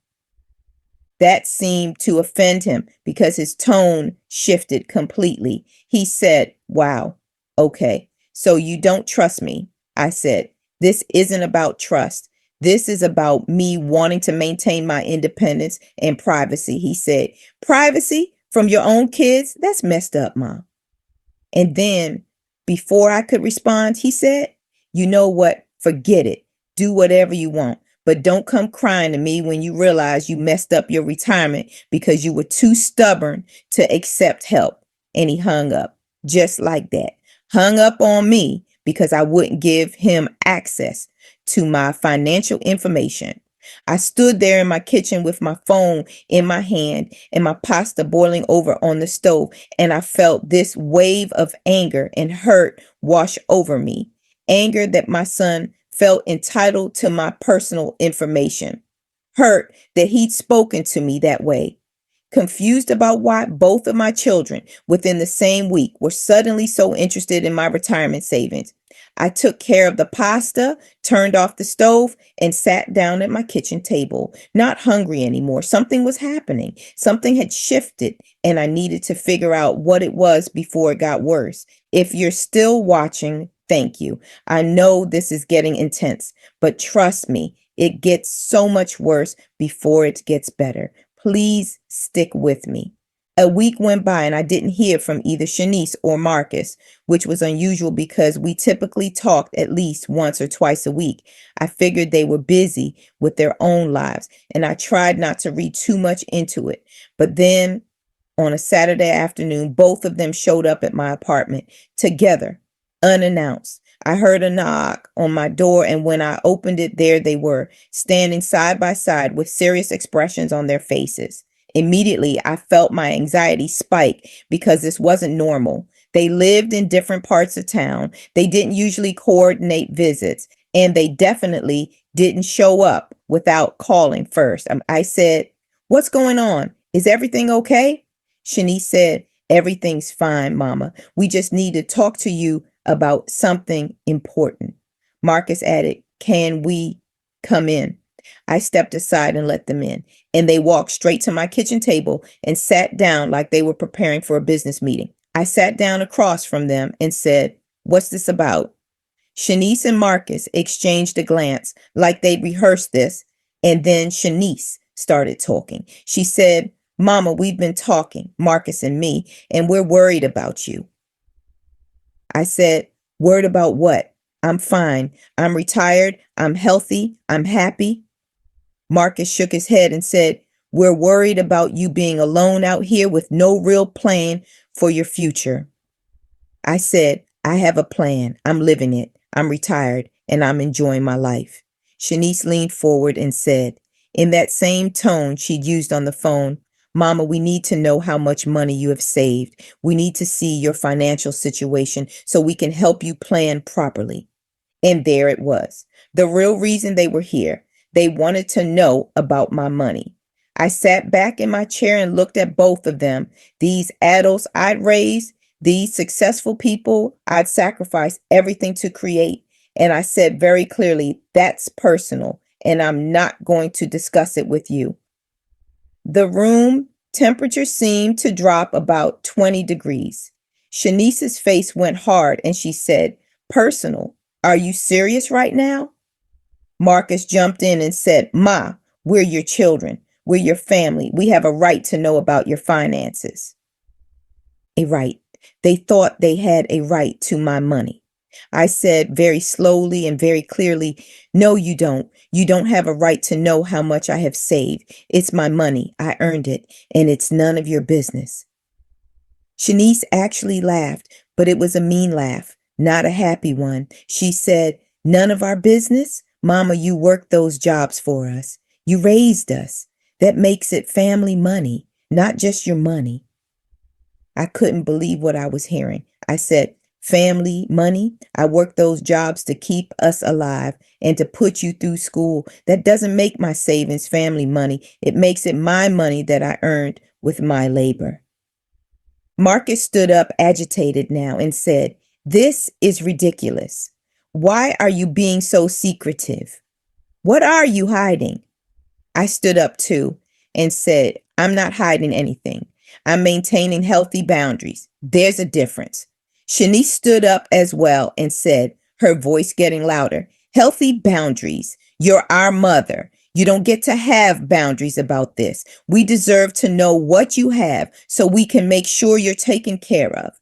That seemed to offend him because his tone shifted completely. He said, Wow, okay, so you don't trust me. I said, This isn't about trust. This is about me wanting to maintain my independence and privacy. He said, Privacy from your own kids? That's messed up, Mom. And then, before I could respond, he said, You know what? Forget it. Do whatever you want. But don't come crying to me when you realize you messed up your retirement because you were too stubborn to accept help. And he hung up just like that. Hung up on me because I wouldn't give him access to my financial information. I stood there in my kitchen with my phone in my hand and my pasta boiling over on the stove, and I felt this wave of anger and hurt wash over me. Anger that my son felt entitled to my personal information. Hurt that he'd spoken to me that way. Confused about why both of my children within the same week were suddenly so interested in my retirement savings. I took care of the pasta, turned off the stove, and sat down at my kitchen table, not hungry anymore. Something was happening. Something had shifted, and I needed to figure out what it was before it got worse. If you're still watching, thank you. I know this is getting intense, but trust me, it gets so much worse before it gets better. Please stick with me. A week went by and I didn't hear from either Shanice or Marcus, which was unusual because we typically talked at least once or twice a week. I figured they were busy with their own lives and I tried not to read too much into it. But then on a Saturday afternoon, both of them showed up at my apartment together, unannounced. I heard a knock on my door, and when I opened it, there they were, standing side by side with serious expressions on their faces. Immediately, I felt my anxiety spike because this wasn't normal. They lived in different parts of town. They didn't usually coordinate visits, and they definitely didn't show up without calling first. I said, What's going on? Is everything okay? Shanice said, Everything's fine, Mama. We just need to talk to you about something important. Marcus added, Can we come in? I stepped aside and let them in, and they walked straight to my kitchen table and sat down like they were preparing for a business meeting. I sat down across from them and said, What's this about? Shanice and Marcus exchanged a glance like they'd rehearsed this, and then Shanice started talking. She said, Mama, we've been talking, Marcus and me, and we're worried about you. I said, Worried about what? I'm fine. I'm retired. I'm healthy. I'm happy. Marcus shook his head and said, We're worried about you being alone out here with no real plan for your future. I said, I have a plan. I'm living it. I'm retired and I'm enjoying my life. Shanice leaned forward and said, in that same tone she'd used on the phone, Mama, we need to know how much money you have saved. We need to see your financial situation so we can help you plan properly. And there it was. The real reason they were here. They wanted to know about my money. I sat back in my chair and looked at both of them. These adults I'd raised, these successful people I'd sacrificed everything to create. And I said very clearly, that's personal, and I'm not going to discuss it with you. The room temperature seemed to drop about 20 degrees. Shanice's face went hard and she said, Personal? Are you serious right now? Marcus jumped in and said, Ma, we're your children. We're your family. We have a right to know about your finances. A right. They thought they had a right to my money. I said very slowly and very clearly, no, you don't. You don't have a right to know how much I have saved. It's my money. I earned it, and it's none of your business. Shanice actually laughed, but it was a mean laugh, not a happy one. She said, none of our business? Mama, you worked those jobs for us. You raised us. That makes it family money, not just your money. I couldn't believe what I was hearing. I said, family money? I worked those jobs to keep us alive and to put you through school. That doesn't make my savings family money. It makes it my money that I earned with my labor. Marcus stood up, agitated now, and said, this is ridiculous. Why are you being so secretive? What are you hiding? I stood up too and said, I'm not hiding anything. I'm maintaining healthy boundaries. There's a difference. Shanice stood up as well and said, her voice getting louder, healthy boundaries. You're our mother. You don't get to have boundaries about this. We deserve to know what you have so we can make sure you're taken care of.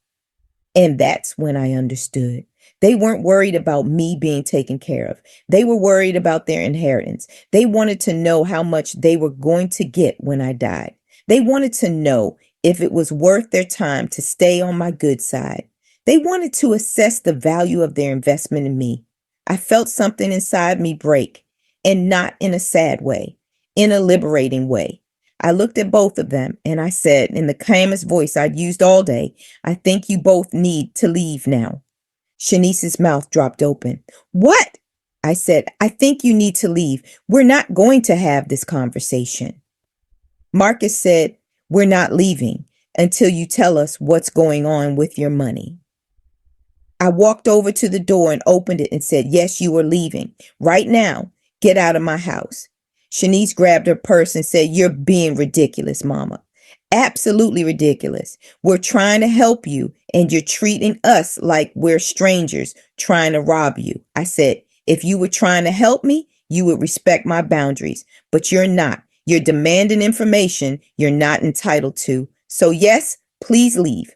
And that's when I understood. They weren't worried about me being taken care of. They were worried about their inheritance. They wanted to know how much they were going to get when I died. They wanted to know if it was worth their time to stay on my good side. They wanted to assess the value of their investment in me. I felt something inside me break, and not in a sad way, in a liberating way. I looked at both of them and I said, in the calmest voice I'd used all day, I think you both need to leave now. Shanice's mouth dropped open. What? I said, I think you need to leave. We're not going to have this conversation. Marcus said, we're not leaving until you tell us what's going on with your money. I walked over to the door and opened it and said, yes, you are leaving. Right now, get out of my house. Shanice grabbed her purse and said, you're being ridiculous, Mama. Absolutely ridiculous. We're trying to help you and you're treating us like we're strangers trying to rob you. I said, if you were trying to help me, you would respect my boundaries, but you're not. You're demanding information you're not entitled to. So yes, please leave.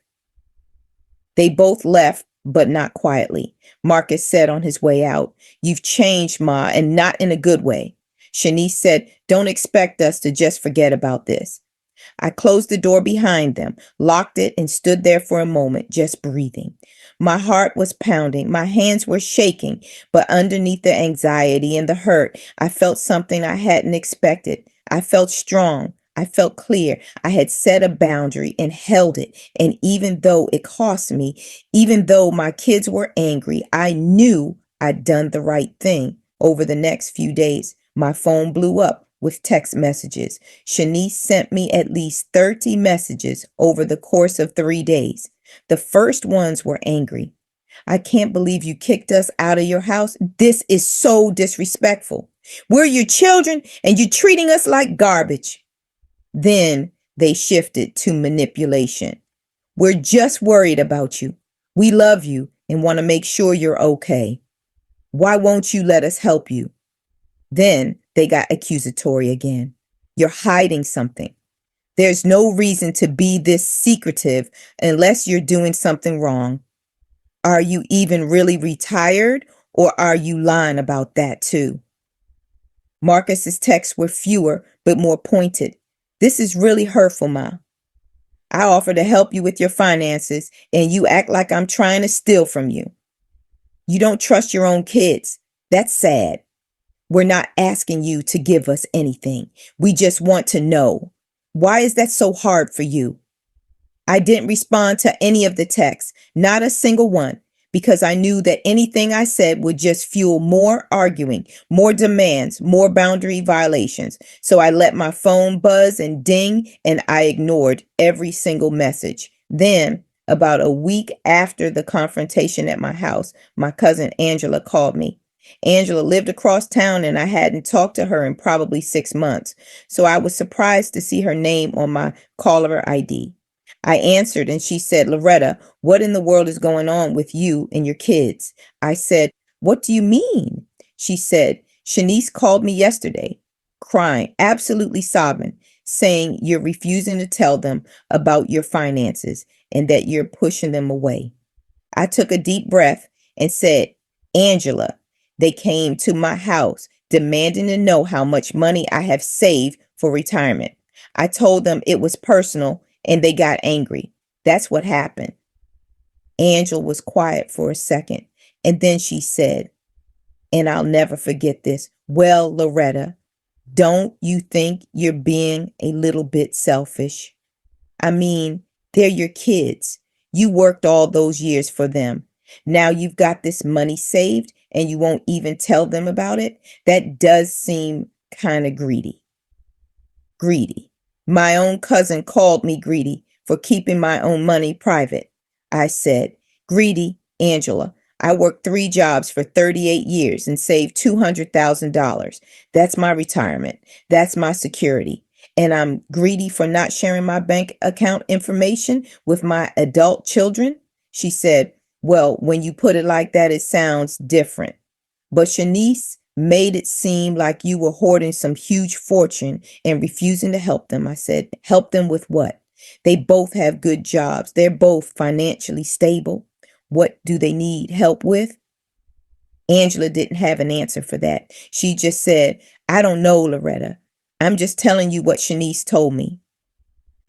They both left, but not quietly. Marcus said on his way out, you've changed, Ma, and not in a good way. Shanice said, don't expect us to just forget about this. I closed the door behind them, locked it, and stood there for a moment, just breathing. My heart was pounding. My hands were shaking, but underneath the anxiety and the hurt, I felt something I hadn't expected. I felt strong. I felt clear. I had set a boundary and held it. And even though it cost me, even though my kids were angry, I knew I'd done the right thing. Over the next few days, my phone blew up with text messages. Shanice sent me at least 30 messages over the course of 3 days. The first ones were angry. I can't believe you kicked us out of your house. This is so disrespectful. We're your children and you're treating us like garbage. Then they shifted to manipulation. We're just worried about you. We love you and want to make sure you're okay. Why won't you let us help you? Then they got accusatory again. You're hiding something. There's no reason to be this secretive unless you're doing something wrong. Are you even really retired, or are you lying about that too? Marcus's texts were fewer but more pointed. This is really hurtful, Ma. I offer to help you with your finances and you act like I'm trying to steal from you. You don't trust your own kids. That's sad. We're not asking you to give us anything. We just want to know. Why is that so hard for you? I didn't respond to any of the texts, not a single one, because I knew that anything I said would just fuel more arguing, more demands, more boundary violations. So I let my phone buzz and ding, and I ignored every single message. Then, about a week after the confrontation at my house, my cousin Angela called me. Angela lived across town and I hadn't talked to her in probably 6 months. So I was surprised to see her name on my caller ID. I answered and she said, Loretta, what in the world is going on with you and your kids? I said, what do you mean? She said, Shanice called me yesterday, crying, absolutely sobbing, saying you're refusing to tell them about your finances and that you're pushing them away. I took a deep breath and said, Angela, they came to my house demanding to know how much money I have saved for retirement. I told them it was personal and they got angry. That's what happened. Angela was quiet for a second and then she said, and I'll never forget this, well, Loretta, don't you think you're being a little bit selfish? I mean, they're your kids. You worked all those years for them. Now you've got this money saved and you won't even tell them about it. That does seem kind of greedy. Greedy. My own cousin called me greedy for keeping my own money private. I said, greedy, Angela. I worked 3 jobs for 38 years and saved $200,000. That's my retirement. That's my security. And I'm greedy for not sharing my bank account information with my adult children? She said, well, when you put it like that, it sounds different. But Shanice made it seem like you were hoarding some huge fortune and refusing to help them. I said, help them with what? They both have good jobs. They're both financially stable. What do they need help with? Angela didn't have an answer for that. She just said, I don't know, Loretta. I'm just telling you what Shanice told me.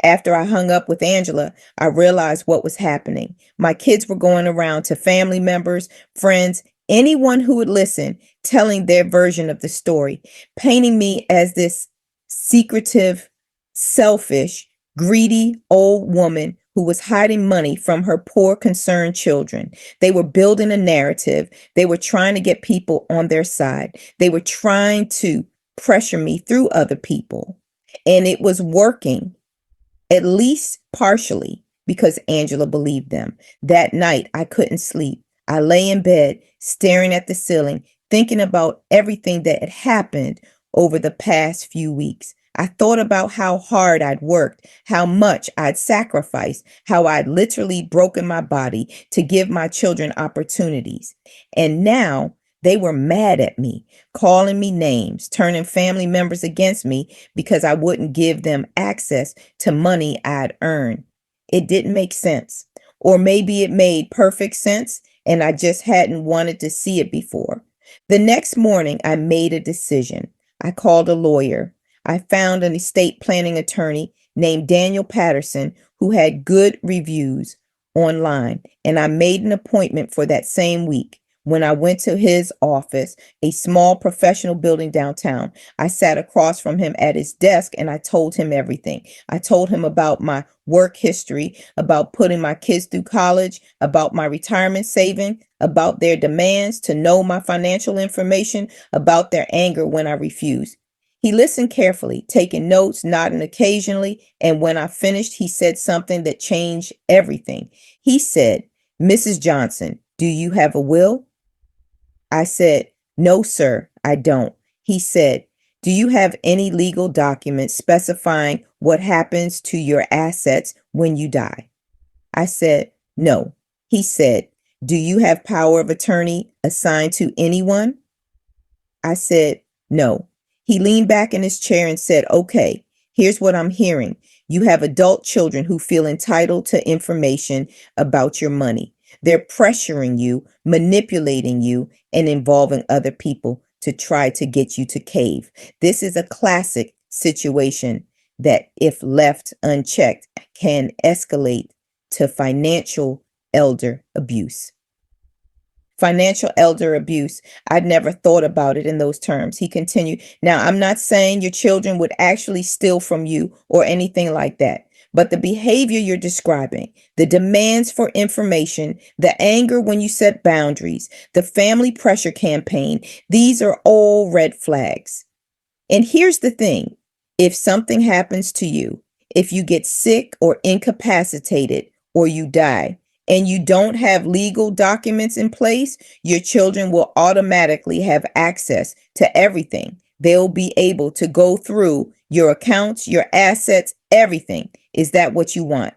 After I hung up with Angela, I realized what was happening. My kids were going around to family members, friends, anyone who would listen, telling their version of the story, painting me as this secretive, selfish, greedy old woman who was hiding money from her poor, concerned children. They were building a narrative. They were trying to get people on their side. They were trying to pressure me through other people. And it was working, at least partially, because Angela believed them. That night, I couldn't sleep. I lay in bed, staring at the ceiling, thinking about everything that had happened over the past few weeks. I thought about how hard I'd worked, how much I'd sacrificed, how I'd literally broken my body to give my children opportunities. And now they were mad at me, calling me names, turning family members against me because I wouldn't give them access to money I'd earned. It didn't make sense. Or maybe it made perfect sense and I just hadn't wanted to see it before. The next morning, I made a decision. I called a lawyer. I found an estate planning attorney named Daniel Patterson who had good reviews online, and I made an appointment for that same week. When I went to his office, a small professional building downtown, I sat across from him at his desk and I told him everything. I told him about my work history, about putting my kids through college, about my retirement saving, about their demands to know my financial information, about their anger when I refused. He listened carefully, taking notes, nodding occasionally, and when I finished, he said something that changed everything. He said, Mrs. Johnson, do you have a will? I said, no, sir, I don't. He said, do you have any legal documents specifying what happens to your assets when you die? I said, no. He said, do you have power of attorney assigned to anyone? I said, no. He leaned back in his chair and said, okay, here's what I'm hearing. You have adult children who feel entitled to information about your money. They're pressuring you, manipulating you, and involving other people to try to get you to cave. This is a classic situation that, if left unchecked, can escalate to financial elder abuse. Financial elder abuse. I'd never thought about it in those terms. He continued, now, I'm not saying your children would actually steal from you or anything like that. But the behavior you're describing, the demands for information, the anger when you set boundaries, the family pressure campaign, these are all red flags. And here's the thing. If something happens to you, if you get sick or incapacitated or you die, and you don't have legal documents in place, your children will automatically have access to everything. They'll be able to go through your accounts, your assets, everything. Is that what you want?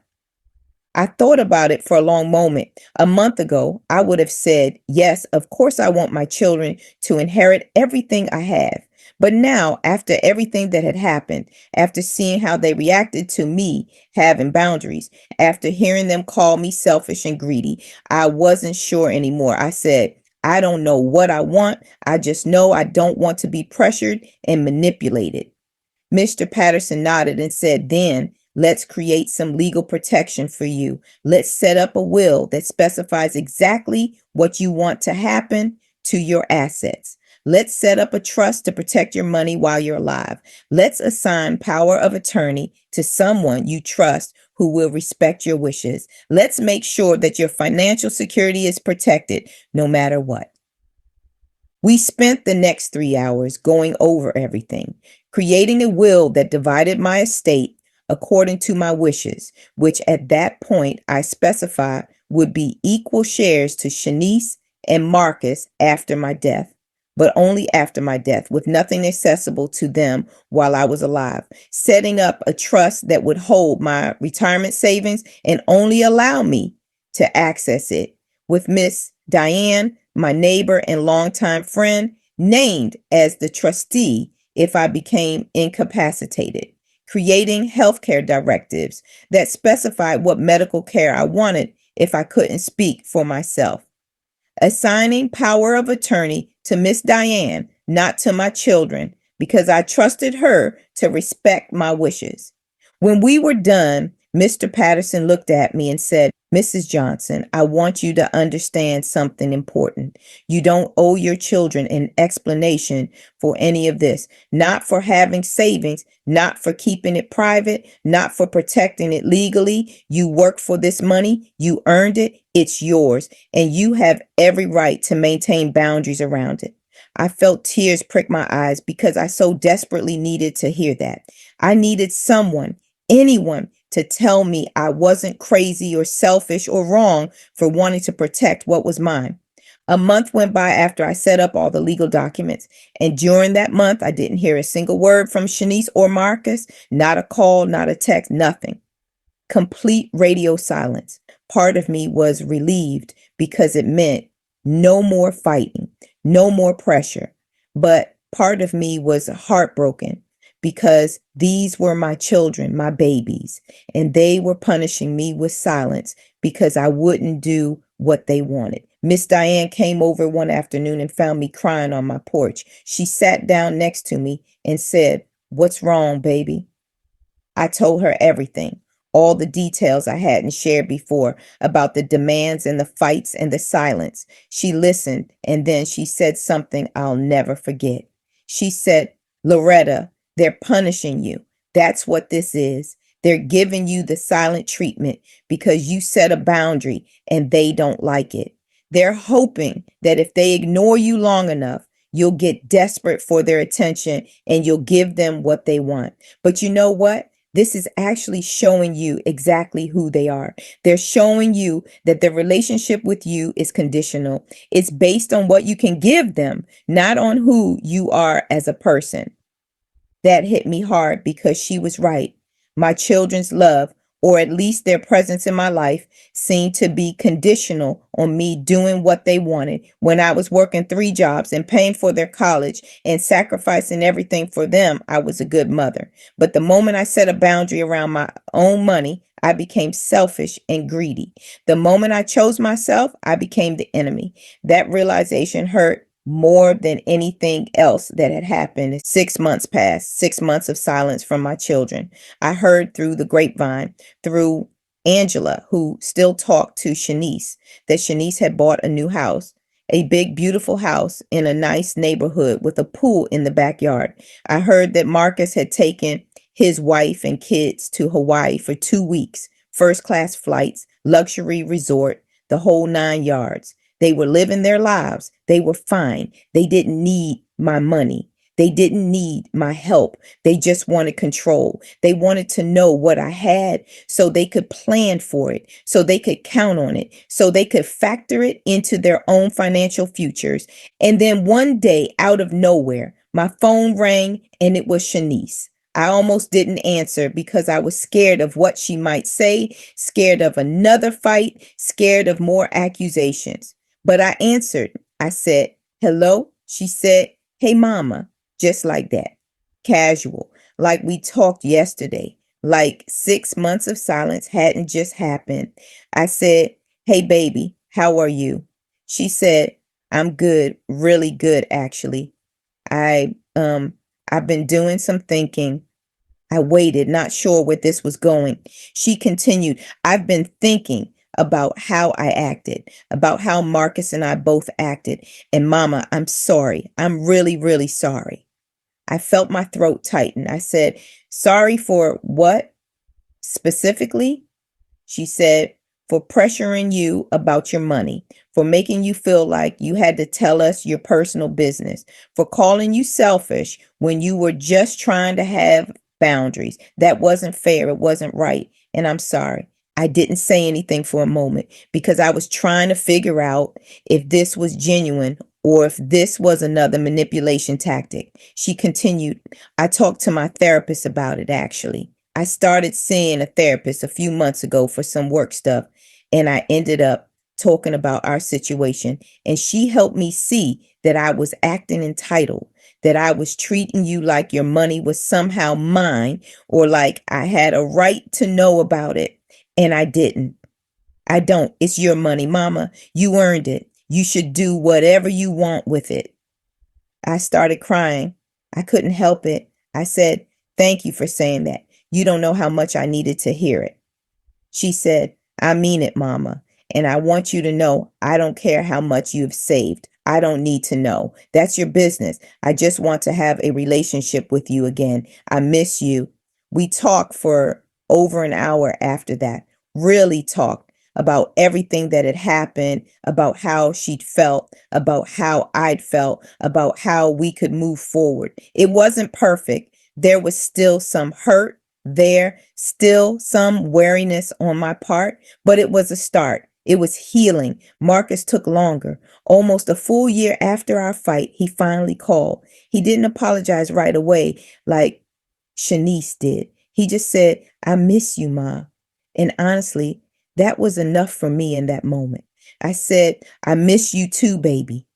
I thought about it for a long moment. A month ago, I would have said, yes, of course I want my children to inherit everything I have. But now, after everything that had happened, after seeing how they reacted to me having boundaries, after hearing them call me selfish and greedy, I wasn't sure anymore. I said, I don't know what I want. I just know I don't want to be pressured and manipulated. Mr. Patterson nodded and said, then let's create some legal protection for you. Let's set up a will that specifies exactly what you want to happen to your assets. Let's set up a trust to protect your money while you're alive. Let's assign power of attorney to someone you trust who will respect your wishes. Let's make sure that your financial security is protected no matter what. We spent the next 3 hours going over everything, creating a will that divided my estate according to my wishes, which at that point I specified would be equal shares to Shanice and Marcus after my death, but only after my death, with nothing accessible to them while I was alive, setting up a trust that would hold my retirement savings and only allow me to access it, with Miss Diane, my neighbor and longtime friend, named as the trustee if I became incapacitated, creating healthcare directives that specified what medical care I wanted if I couldn't speak for myself, assigning power of attorney to Miss Diane, not to my children, because I trusted her to respect my wishes. When we were done, Mr. Patterson looked at me and said, Mrs. Johnson, I want you to understand something important. You don't owe your children an explanation for any of this, not for having savings, not for keeping it private, not for protecting it legally. You work for this money, you earned it, it's yours, and you have every right to maintain boundaries around it. I felt tears prick my eyes because I so desperately needed to hear that. I needed someone, anyone, to tell me I wasn't crazy or selfish or wrong for wanting to protect what was mine. A month went by after I set up all the legal documents, and during that month, I didn't hear a single word from Shanice or Marcus, not a call, not a text, nothing. Complete radio silence. Part of me was relieved because it meant no more fighting, no more pressure. But part of me was heartbroken because these were my children, my babies, and they were punishing me with silence because I wouldn't do what they wanted. Miss Diane came over one afternoon and found me crying on my porch. She sat down next to me and said, "What's wrong, baby?" I told her everything, all the details I hadn't shared before about the demands and the fights and the silence. She listened, and then she said something I'll never forget. She said, Loretta, they're punishing you. That's what this is. They're giving you the silent treatment because you set a boundary and they don't like it. They're hoping that if they ignore you long enough, you'll get desperate for their attention and you'll give them what they want. But you know what? This is actually showing you exactly who they are. They're showing you that their relationship with you is conditional. It's based on what you can give them, not on who you are as a person. That hit me hard because she was right. My children's love, or at least their presence in my life, seemed to be conditional on me doing what they wanted when I was working 3 jobs and paying for their college and sacrificing everything for them. I was a good mother. But the moment I set a boundary around my own money, I became selfish and greedy. The moment I chose myself, I became the enemy. That realization hurt more than anything else that had happened. 6 months passed, 6 months of silence from my children. I heard through the grapevine, through Angela, who still talked to Shanice, that Shanice had bought a new house, a big, beautiful house in a nice neighborhood with a pool in the backyard. I heard that Marcus had taken his wife and kids to Hawaii for 2 weeks, first class flights, luxury resort, the whole 9 yards. They were living their lives. They were fine. They didn't need my money. They didn't need my help. They just wanted control. They wanted to know what I had so they could plan for it, so they could count on it, so they could factor it into their own financial futures. And then one day, out of nowhere, my phone rang and it was Shanice. I almost didn't answer because I was scared of what she might say, scared of another fight, scared of more accusations. But I answered. I said, hello? She said, hey, mama. just like that, casual, like we talked yesterday, like 6 months of silence hadn't just happened. I said, "Hey, baby, how are you?" She said, "I'm good, really good, actually. I, um, I've been doing some thinking." I waited, not sure where this was going. She continued, "I've been thinking about how I acted, about how Marcus and I both acted. And Mama, I'm sorry. I'm really, really sorry." I felt my throat tighten. I said, "Sorry for what specifically?" She said, "For pressuring you about your money, for making you feel like you had to tell us your personal business, for calling you selfish when you were just trying to have boundaries. That wasn't fair. It wasn't right. And I'm sorry." I didn't say anything for a moment because I was trying to figure out if this was genuine or if this was another manipulation tactic. She continued, "I talked to my therapist about it, actually. I started seeing a therapist a few months ago for some work stuff, and I ended up talking about our situation. And she helped me see that I was acting entitled, that I was treating you like your money was somehow mine or like I had a right to know about it. And I didn't. I don't. It's your money, Mama. You earned it. You should do whatever you want with it." I started crying. I couldn't help it. I said, "Thank you for saying that. You don't know how much I needed to hear it." She said, "I mean it, Mama. And I want you to know I don't care how much you've saved. I don't need to know. That's your business. I just want to have a relationship with you again. I miss you." We talked for over an hour after that, really talked about everything that had happened, about how she'd felt, about how I'd felt, about how we could move forward. It wasn't perfect. There was still some hurt there, still some wariness on my part, but it was a start. It was healing. Marcus took longer. Almost a full year after our fight, he finally called. He didn't apologize right away like Shanice did. He just said, "I miss you, Ma." And honestly, that was enough for me in that moment. I said, "I miss you too, baby."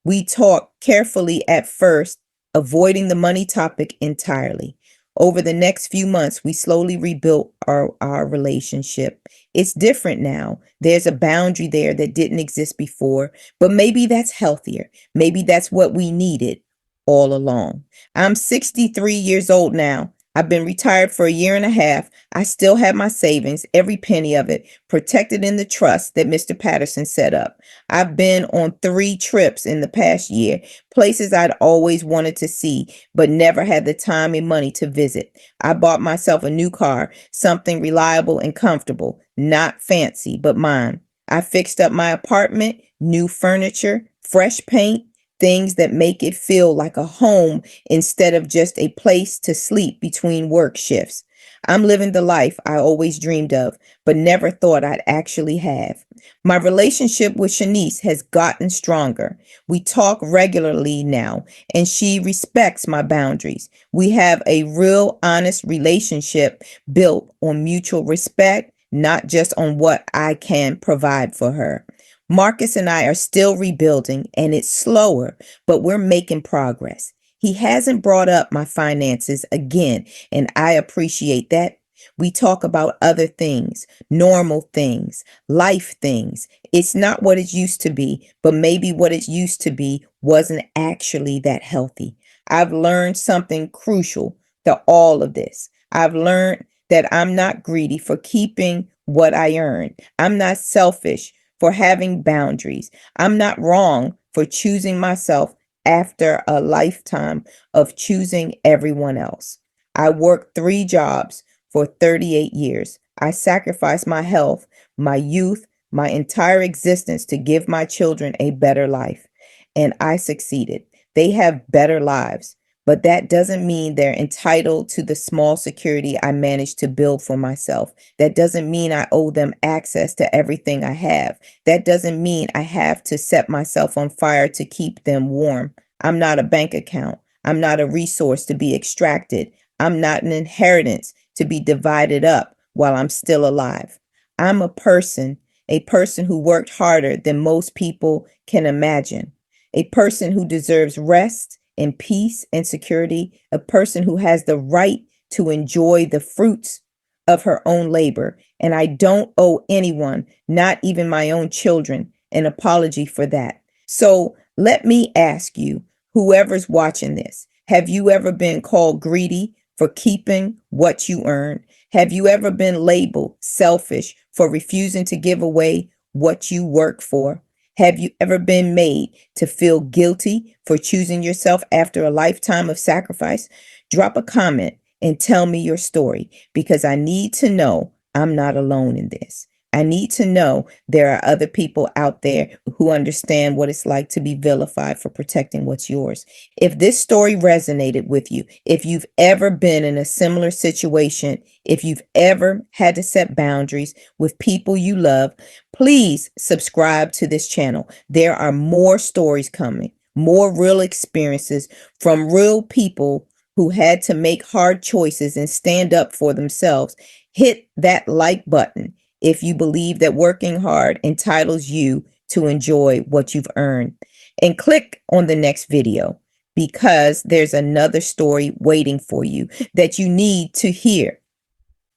We talked carefully at first, avoiding the money topic entirely. Over the next few months, we slowly rebuilt our relationship. It's different now. There's a boundary there that didn't exist before, but maybe that's healthier. Maybe that's what we needed all along. I'm 63 years old now. I've been retired for a year and a half. I still have my savings, every penny of it, protected in the trust that Mr. Patterson set up. I've been on 3 trips in the past year, places I'd always wanted to see, but never had the time and money to visit. I bought myself a new car, something reliable and comfortable, not fancy, but mine. I fixed up my apartment, new furniture, fresh paint, things that make it feel like a home instead of just a place to sleep between work shifts. I'm living the life I always dreamed of, but never thought I'd actually have. My relationship with Shanice has gotten stronger. We talk regularly now, and she respects my boundaries. We have a real, honest relationship built on mutual respect, not just on what I can provide for her. Marcus and I are still rebuilding, and it's slower, but we're making progress. He hasn't brought up my finances again, and I appreciate that. We talk about other things, normal things, life things. It's not what it used to be, but maybe what it used to be wasn't actually that healthy. I've learned something crucial to all of this. I've learned that I'm not greedy for keeping what I earn. I'm not selfish for having boundaries. I'm not wrong for choosing myself after a lifetime of choosing everyone else. I worked 3 jobs for 38 years. I sacrificed my health, my youth, my entire existence to give my children a better life. And I succeeded. They have better lives. But that doesn't mean they're entitled to the small security I managed to build for myself. That doesn't mean I owe them access to everything I have. That doesn't mean I have to set myself on fire to keep them warm. I'm not a bank account. I'm not a resource to be extracted. I'm not an inheritance to be divided up while I'm still alive. I'm a person who worked harder than most people can imagine, a person who deserves rest in peace and security, a person who has the right to enjoy the fruits of her own labor. And I don't owe anyone, not even my own children, an apology for that. So let me ask you, whoever's watching this, have you ever been called greedy for keeping what you earn? Have you ever been labeled selfish for refusing to give away what you work for? Have you ever been made to feel guilty for choosing yourself after a lifetime of sacrifice? Drop a comment and tell me your story, because I need to know I'm not alone in this. I need to know there are other people out there who understand what it's like to be vilified for protecting what's yours. If this story resonated with you, if you've ever been in a similar situation, if you've ever had to set boundaries with people you love, please subscribe to this channel. There are more stories coming, more real experiences from real people who had to make hard choices and stand up for themselves. Hit that like button if you believe that working hard entitles you to enjoy what you've earned. And click on the next video, because there's another story waiting for you that you need to hear.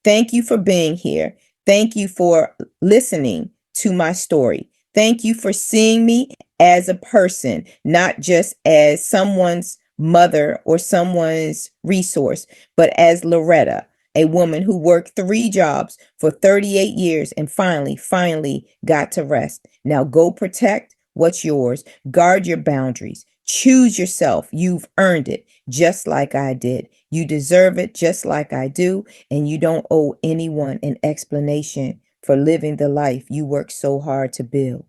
Thank you for being here. Thank you for listening to my story. Thank you for seeing me as a person, not just as someone's mother or someone's resource, but as Loretta, a woman who worked 3 jobs for 38 years and finally got to rest. Now go protect what's yours. Guard your boundaries. Choose yourself. You've earned it, just like I did. You deserve it just like I do. And you don't owe anyone an explanation for living the life you worked so hard to build.